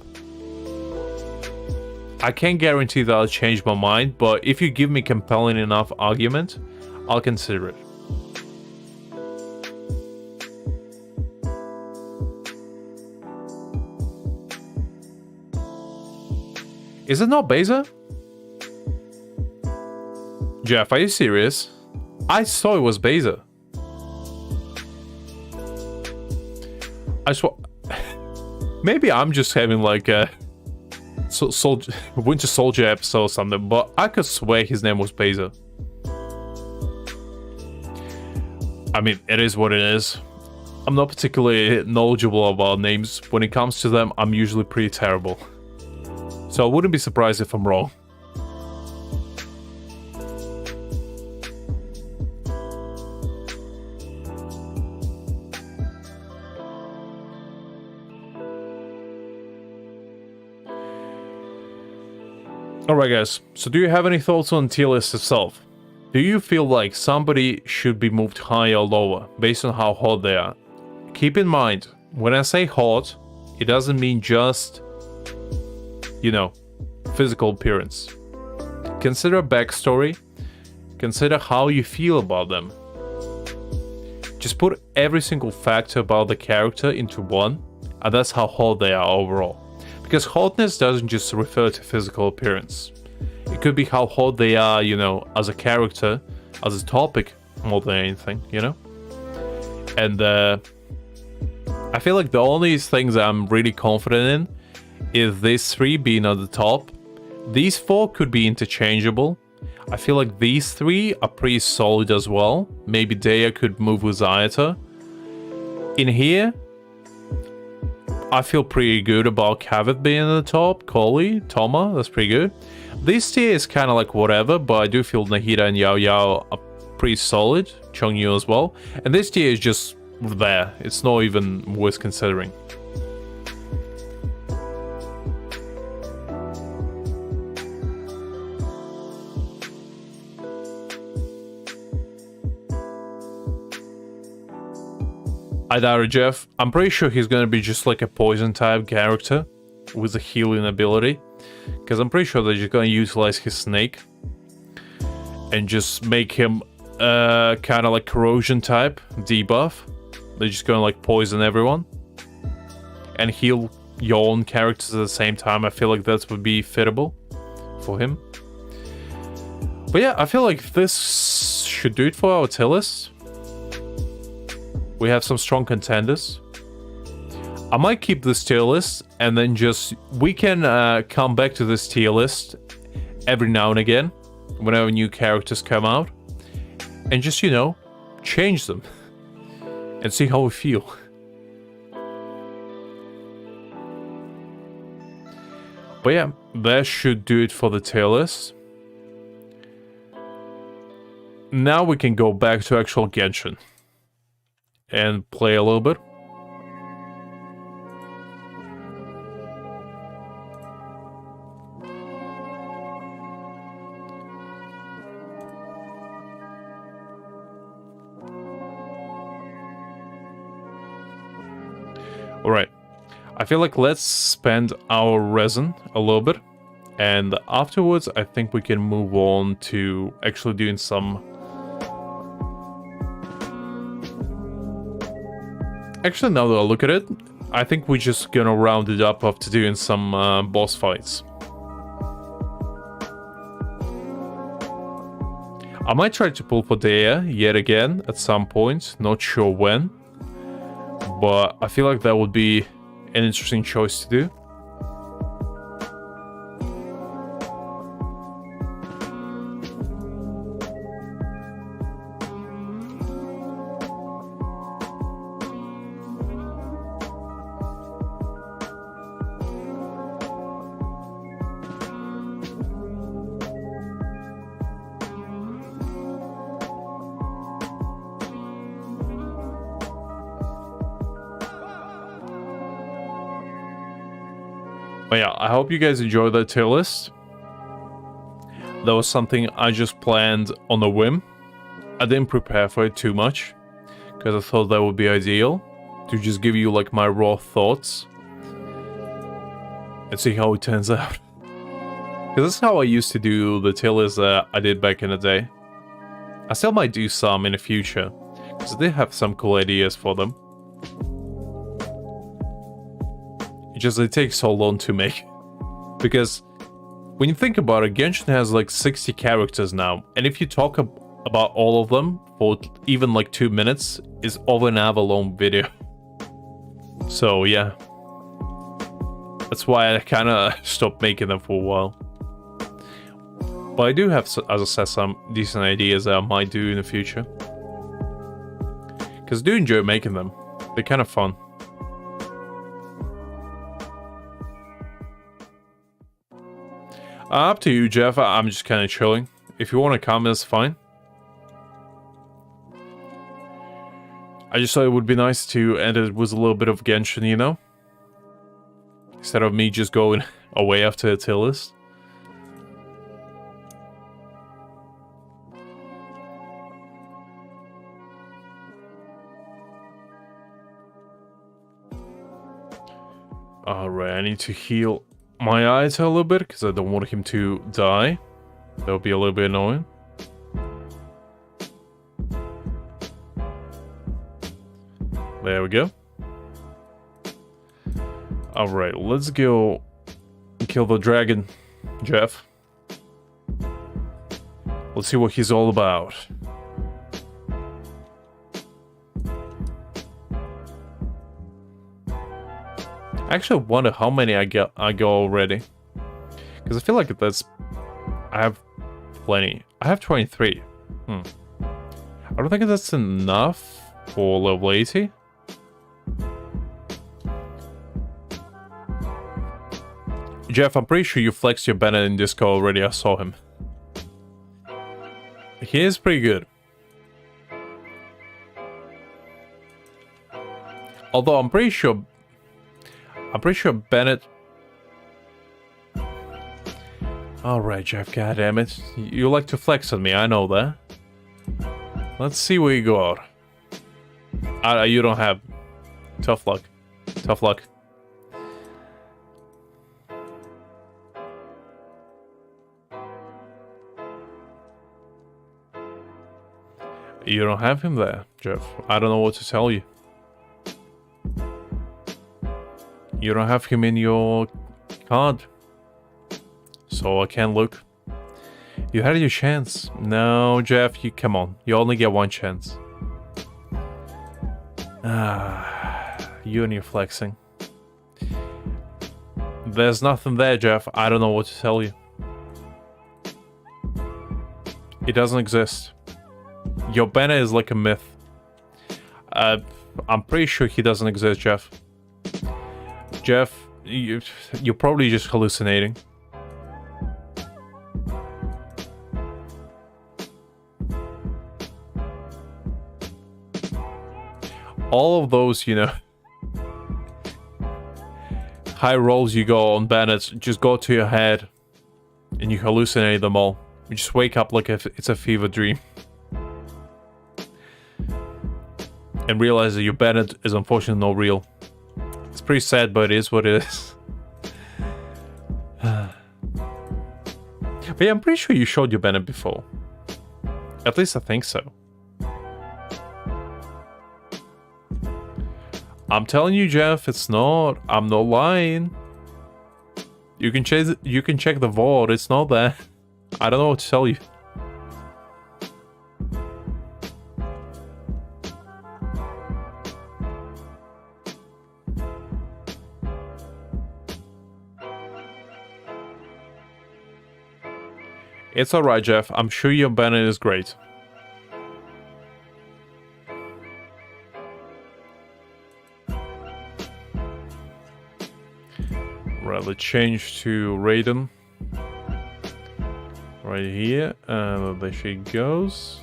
A: I can't guarantee that I'll change my mind, but if you give me compelling enough argument, I'll consider it. Is it not Beza? Jeff, are you serious? I saw it was Beza. I swear... Maybe I'm just having like a Winter Soldier episode or something, but I could swear his name was Beza. I mean, it is what it is. I'm not particularly knowledgeable about names. When it comes to them, I'm usually pretty terrible. So I wouldn't be surprised if I'm wrong. Alright guys, so do you have any thoughts on tier list itself? Do you feel like somebody should be moved higher or lower based on how hot they are? Keep in mind, when I say hot, it doesn't mean just, you know, physical appearance. Consider backstory, consider how you feel about them. Just put every single factor about the character into one, and that's how hot they are overall. Because hotness doesn't just refer to physical appearance. It could be how hot they are, you know, as a character, as a topic, more than anything, you know? And I feel like the only things I'm really confident in is these 3 being at the top. These 4 could be interchangeable. I feel like these 3 are pretty solid as well. Maybe Dehya could move with Ayato. In here, I feel pretty good about Kavith being at the top. Koli, Toma, that's pretty good. This tier is kind of like whatever, but I do feel Nahida and Yao Yao are pretty solid. Chongyu as well. And this tier is just there. It's not even worth considering. I doubt it, Jeff. I'm pretty sure he's gonna be just like a poison type character with a healing ability. Because I'm pretty sure they're just gonna utilize his snake and just make him kind of like corrosion type debuff. They're just gonna like poison everyone and heal your own characters at the same time. I feel like that would be fittable for him. But yeah, I feel like this should do it for our tier list. We have some strong contenders. I might keep this tier list and then we can come back to this tier list every now and again whenever new characters come out and just, you know, change them and see how we feel. But yeah, that should do it for the tier list. Now we can go back to actual Genshin and play a little bit. Alright, I feel like let's spend our resin a little bit, and afterwards I think we can move on to actually doing some... Actually, now that I look at it, I think we're just gonna round it up after doing some boss fights. I might try to pull for Dehya yet again at some point, not sure when. But I feel like that would be an interesting choice to do. But yeah, I hope you guys enjoyed that tier list. That was something I just planned on a whim. I didn't prepare for it too much, because I thought that would be ideal, to just give you like my raw thoughts and see how it turns out. Because that's how I used to do the tier list that I did back in the day. I still might do some in the future, because I did have some cool ideas for them. It takes so long to make. Because when you think about it, Genshin has like 60 characters now, and if you talk about all of them for even like 2 minutes, it's over an hour-long video. So yeah, that's why I kind of stopped making them for a while. But I do have, as I said, some decent ideas that I might do in the future. Because I do enjoy making them. They're kind of fun. Up to you, Jeff. I'm just kind of chilling. If you want to come, that's fine. I just thought it would be nice to end it with a little bit of Genshin, you know? Instead of me just going away after a tier list. Alright, I need to heal my eyes a little bit, because I don't want him to die. That would be a little bit annoying. There we go. Alright, let's go kill the dragon, Jeff. Let's see what he's all about. I actually wonder how many I go already. Because I feel like I have plenty. I have 23. I don't think that's enough for level 80. Jeff, I'm pretty sure you flexed your banner in Disco already. I saw him. He is pretty good. Although I'm pretty sure Bennett... Alright, Jeff, goddammit. You like to flex on me, I know that. Let's see what you got. You don't have... Tough luck. Tough luck. You don't have him there, Jeff. I don't know what to tell you. You don't have him in your card. So I can't look. You had your chance. No, Jeff, you come on. You only get one chance. You and your flexing. There's nothing there, Jeff. I don't know what to tell you. It doesn't exist. Your banner is like a myth. I'm pretty sure he doesn't exist, Jeff. Jeff, you're probably just hallucinating. All of those, you know, high rolls you go on banners just go to your head and you hallucinate them all. You just wake up like if it's a fever dream. And realize that your banner is unfortunately not real. It's pretty sad, but it is what it is. But yeah, I'm pretty sure you showed your banner before. At least I think so. I'm telling you, Jeff, it's not. I'm not lying. You can check the vault. It's not there. I don't know what to tell you. It's alright, Jeff. I'm sure your banner is great. Right, let's change to Raiden. Right here. There she goes.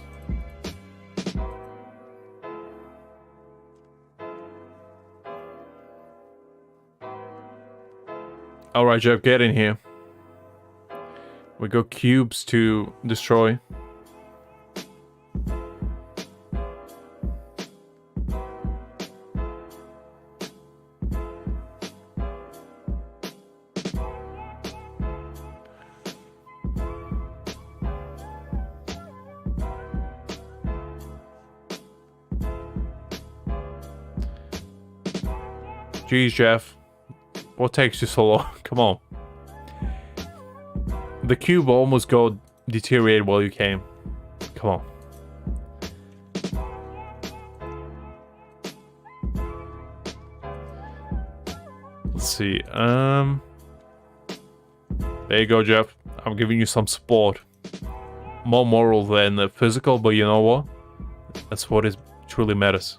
A: Alright, Jeff, get in here. We got cubes to destroy. Jeez, Jeff. What takes you so long? Come on. The cube almost got deteriorated while you came. Come on. Let's see. There you go, Jeff. I'm giving you some support. More moral than the physical, but you know what? That's what it truly matters.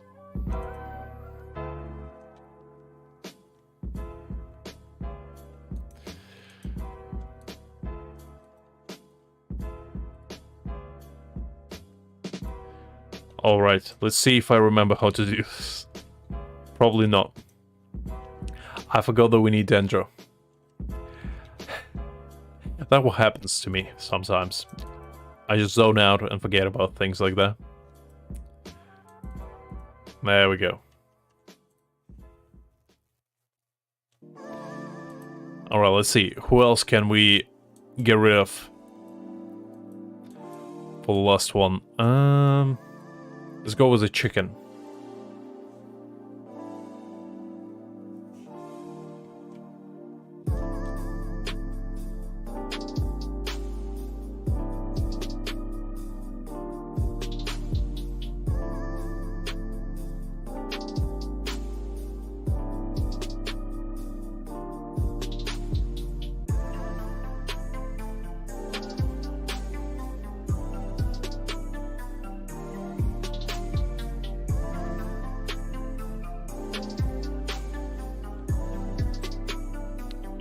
A: Alright, let's see if I remember how to do this. Probably not. I forgot that we need Dendro. That's what happens to me sometimes. I just zone out and forget about things like that. There we go. Alright, let's see. Who else can we get rid of for the last one? Let's go with a chicken.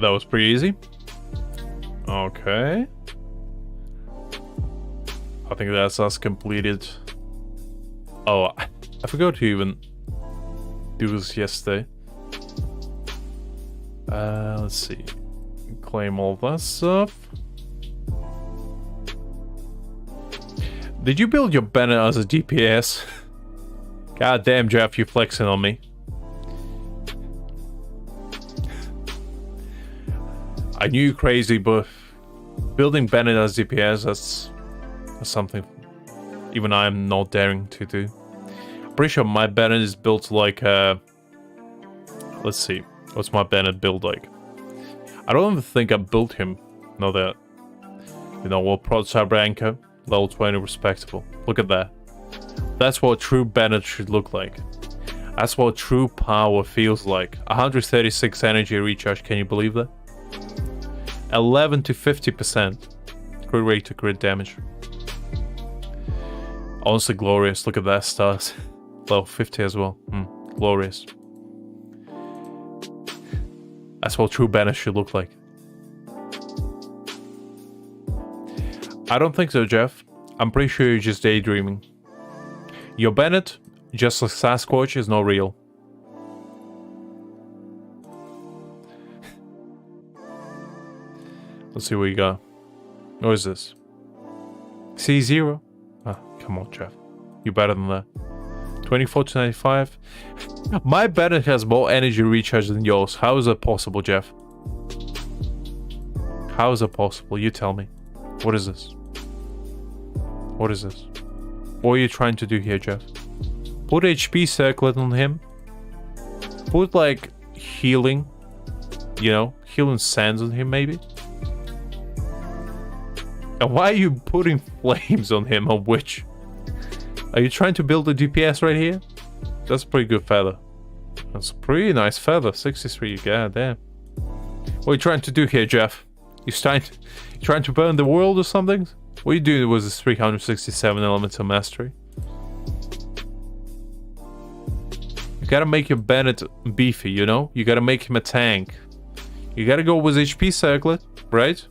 A: That was pretty easy. Okay. I think that's us completed. Oh, I forgot to even do this yesterday. Let's see. Claim all that stuff. Did you build your banner as a DPS? God damn, Jeff, you flexing on me. I knew you're crazy, but building Bennett as DPS, that's something even I'm not daring to do. I'm pretty sure my Bennett is built like let's see, what's my Bennett build like? I don't even think I built him. No, that, you know what, prototype ranker, level 20, respectable. Look at that. That's what true Bennett should look like. That's what true power feels like. 136 energy recharge, can you believe that? 11 to 50% crit rate to crit damage. Honestly glorious, look at that stars. Level 50 as well, glorious. That's what true Bennett should look like. I don't think so, Jeff. I'm pretty sure you're just daydreaming. Your Bennett, just like Sasquatch, is not real. Let's see what you got. What is this? C0? Ah, come on, Jeff. You're better than that. 24 to 95. My Bennett has more energy recharge than yours. How is that possible, Jeff? How is that possible? You tell me. What is this? What is this? What are you trying to do here, Jeff? Put HP circlet on him. Put, like, healing. You know, healing sands on him, maybe. And why are you putting flames on him, on which? Are you trying to build a DPS right here? That's a pretty good feather. That's a pretty nice feather. 63, god damn. What are you trying to do here, Jeff? You trying to burn the world or something? What are you doing with this 367 elemental mastery? You gotta make your Bennett beefy, you know? You gotta make him a tank. You gotta go with HP circlet, right?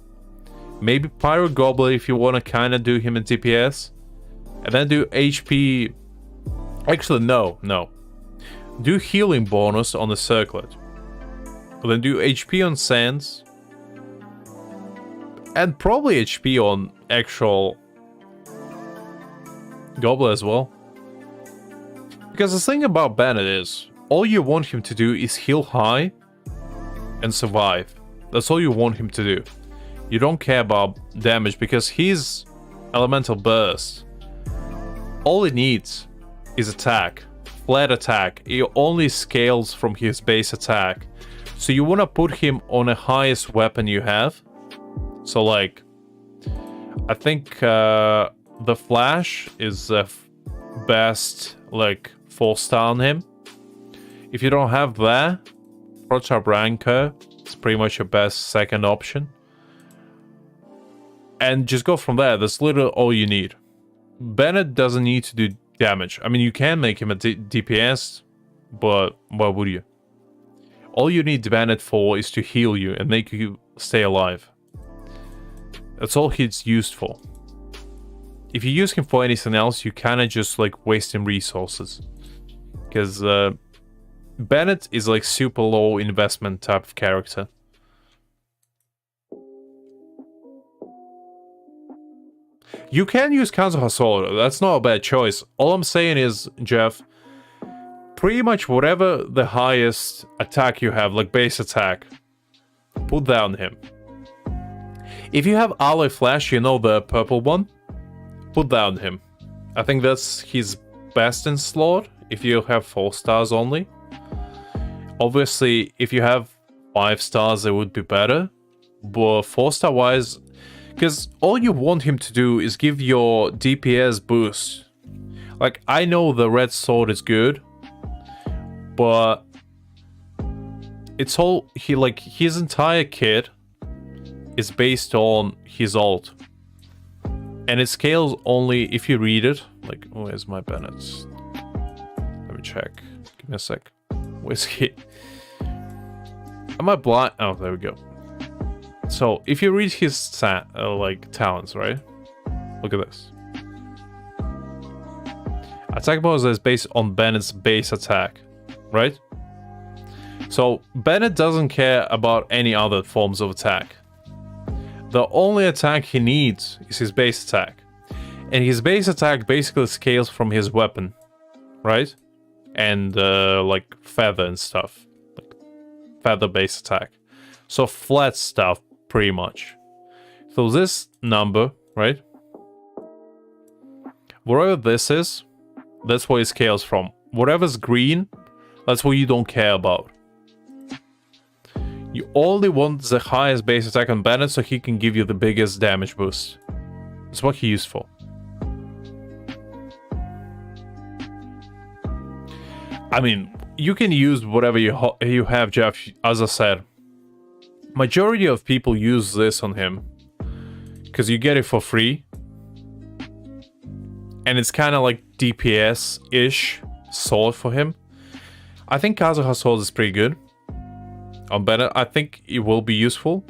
A: Maybe Pyro Goblin if you wanna kinda do him in DPS. And then do HP... Actually, no. Do healing bonus on the circlet. But then do HP on sands. And probably HP on actual Goblin as well. Because the thing about Bennett is, all you want him to do is heal high and survive. That's all you want him to do. You don't care about damage because his elemental burst, all it needs is attack. Flat attack. It only scales from his base attack. So you want to put him on the highest weapon you have. So like, I think the Flash is the best like 4-star on him. If you don't have that, Prototype Ranker is pretty much your best second option. And just go from there. That's literally all you need. Bennett doesn't need to do damage. I mean, you can make him a DPS, but why would you? All you need Bennett for is to heal you and make you stay alive. That's all he's used for. If you use him for anything else, you kinda just like wasting resources. Because Bennett is like super low investment type of character. You can use Kazuha Solo, that's not a bad choice. All I'm saying is, Jeff, pretty much whatever the highest attack you have, like base attack, put that on him. If you have Aloy Flash, you know, the purple one, put that on him. I think that's his best in slot, if you have 4 stars only. Obviously, if you have 5 stars, it would be better. But 4-star wise, because all you want him to do is give your DPS boost. Like, I know the red sword is good, but it's all his entire kit is based on his ult. And it scales only if you read it. Like, where's my Bennett? Let me check. Give me a sec. Where's he? Am I blind? Oh, there we go. So, if you read his talents, right? Look at this. Attack bonus is based on Bennett's base attack, right? So, Bennett doesn't care about any other forms of attack. The only attack he needs is his base attack. And his base attack basically scales from his weapon, right? And, like, feather and stuff. Like, feather base attack. So, flat stuff pretty much. So this number, right? Wherever this is, that's where it scales from. Whatever's green, that's what you don't care about. You only want the highest base attack on Bennett so he can give you the biggest damage boost. That's what he used for. I mean, you can use whatever you have, Jeff. As I said, majority of people use this on him because you get it for free, and it's kind of like DPS-ish sword for him. I think Kazuha sword is pretty good on Bennett. I think it will be useful,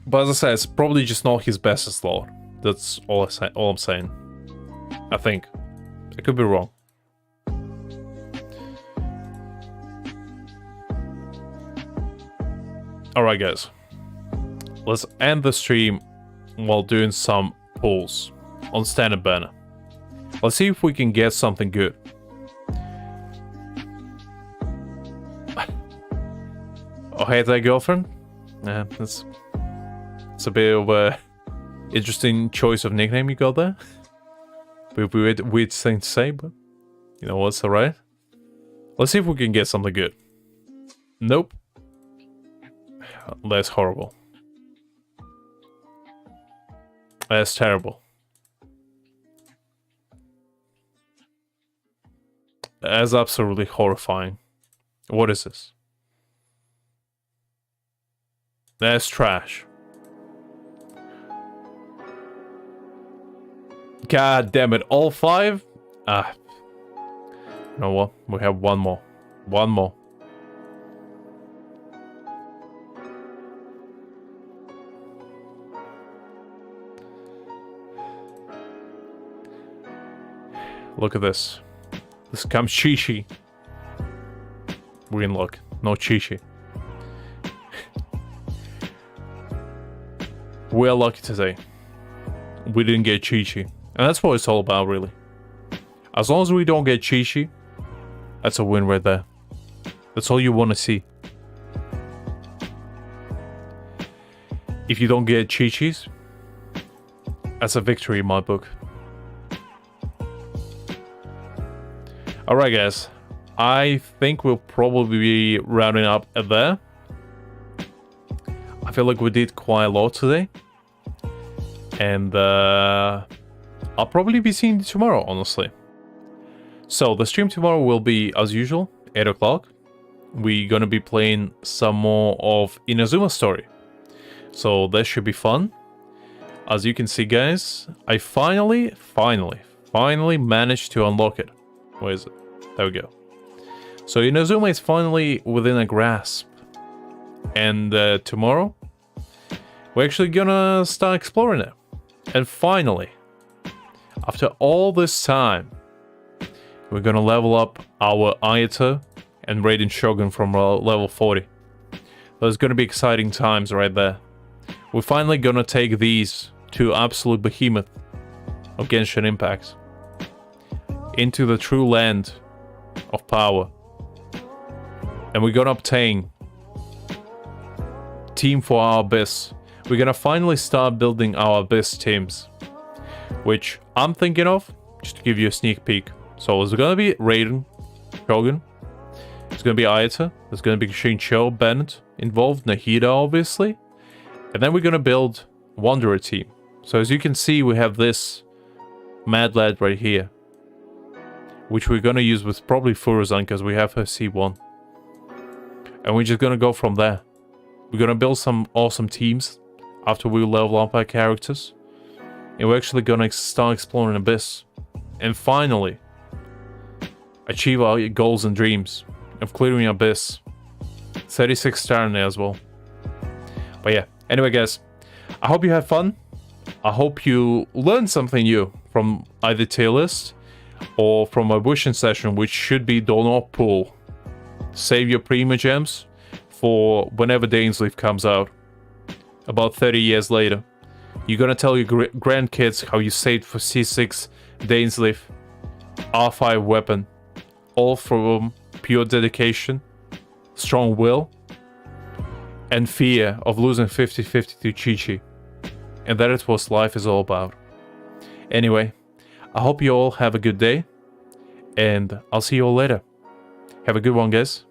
A: but as I said, it's probably just not his best slot. That's all I'm saying. I think I could be wrong. Alright guys, let's end the stream while doing some pulls on standard banner. Let's see if we can get something good. Oh hey there, girlfriend. Yeah, it's a bit of a interesting choice of nickname you got there. Weird thing to say, but you know what's alright. Let's see if we can get something good. Nope. That's horrible. That's terrible. That's absolutely horrifying. What is this? That's trash. God damn it, all 5? Ah. You know what? We have one more. One more. Look at this. This comes Chi-Chi. We're in luck. No Chi-Chi. We're lucky today. We didn't get Chi-Chi. And that's what it's all about, really. As long as we don't get Chi-Chi, that's a win right there. That's all you want to see. If you don't get Chi-Chis, that's a victory in my book. Alright guys, I think we'll probably be rounding up at there. I feel like we did quite a lot today. And I'll probably be seeing you tomorrow, honestly. So the stream tomorrow will be, as usual, 8 o'clock. We're gonna be playing some more of Inazuma's story. So that should be fun. As you can see guys, I finally managed to unlock it. Where is it? There we go. So Inazuma is finally within a grasp. And tomorrow, we're actually gonna start exploring it. And finally, after all this time, we're gonna level up our Ayato and Raiden Shogun from level 40. There's gonna be exciting times right there. We're finally gonna take these two absolute behemoth of Genshin Impact into the true land of power. And we're gonna obtain team for our Abyss. We're gonna finally start building our Abyss teams, which I'm thinking of, just to give you a sneak peek. So it's gonna be Raiden, Shogun, it's gonna be Ayato, there's gonna be Shincho, Bennett involved, Nahida obviously, and then we're gonna build Wanderer team. So as you can see, we have this mad lad right here, which we're gonna use with probably Furuzan because we have her C1. And we're just gonna go from there. We're gonna build some awesome teams after we level up our characters. And we're actually gonna start exploring Abyss. And finally, achieve our goals and dreams of clearing Abyss. 36 star there as well. But yeah, anyway guys, I hope you had fun. I hope you learned something new from either tier list or from a wishing session, which should be do not pull. Save your Prima gems for whenever Dainsleif comes out. About 30 years later. You're gonna tell your grandkids how you saved for C6 Dainsleif R5 weapon. All from pure dedication, strong will, and fear of losing 50-50 to Chi-Chi. And that is what life is all about. Anyway, I hope you all have a good day, and I'll see you all later. Have a good one, guys.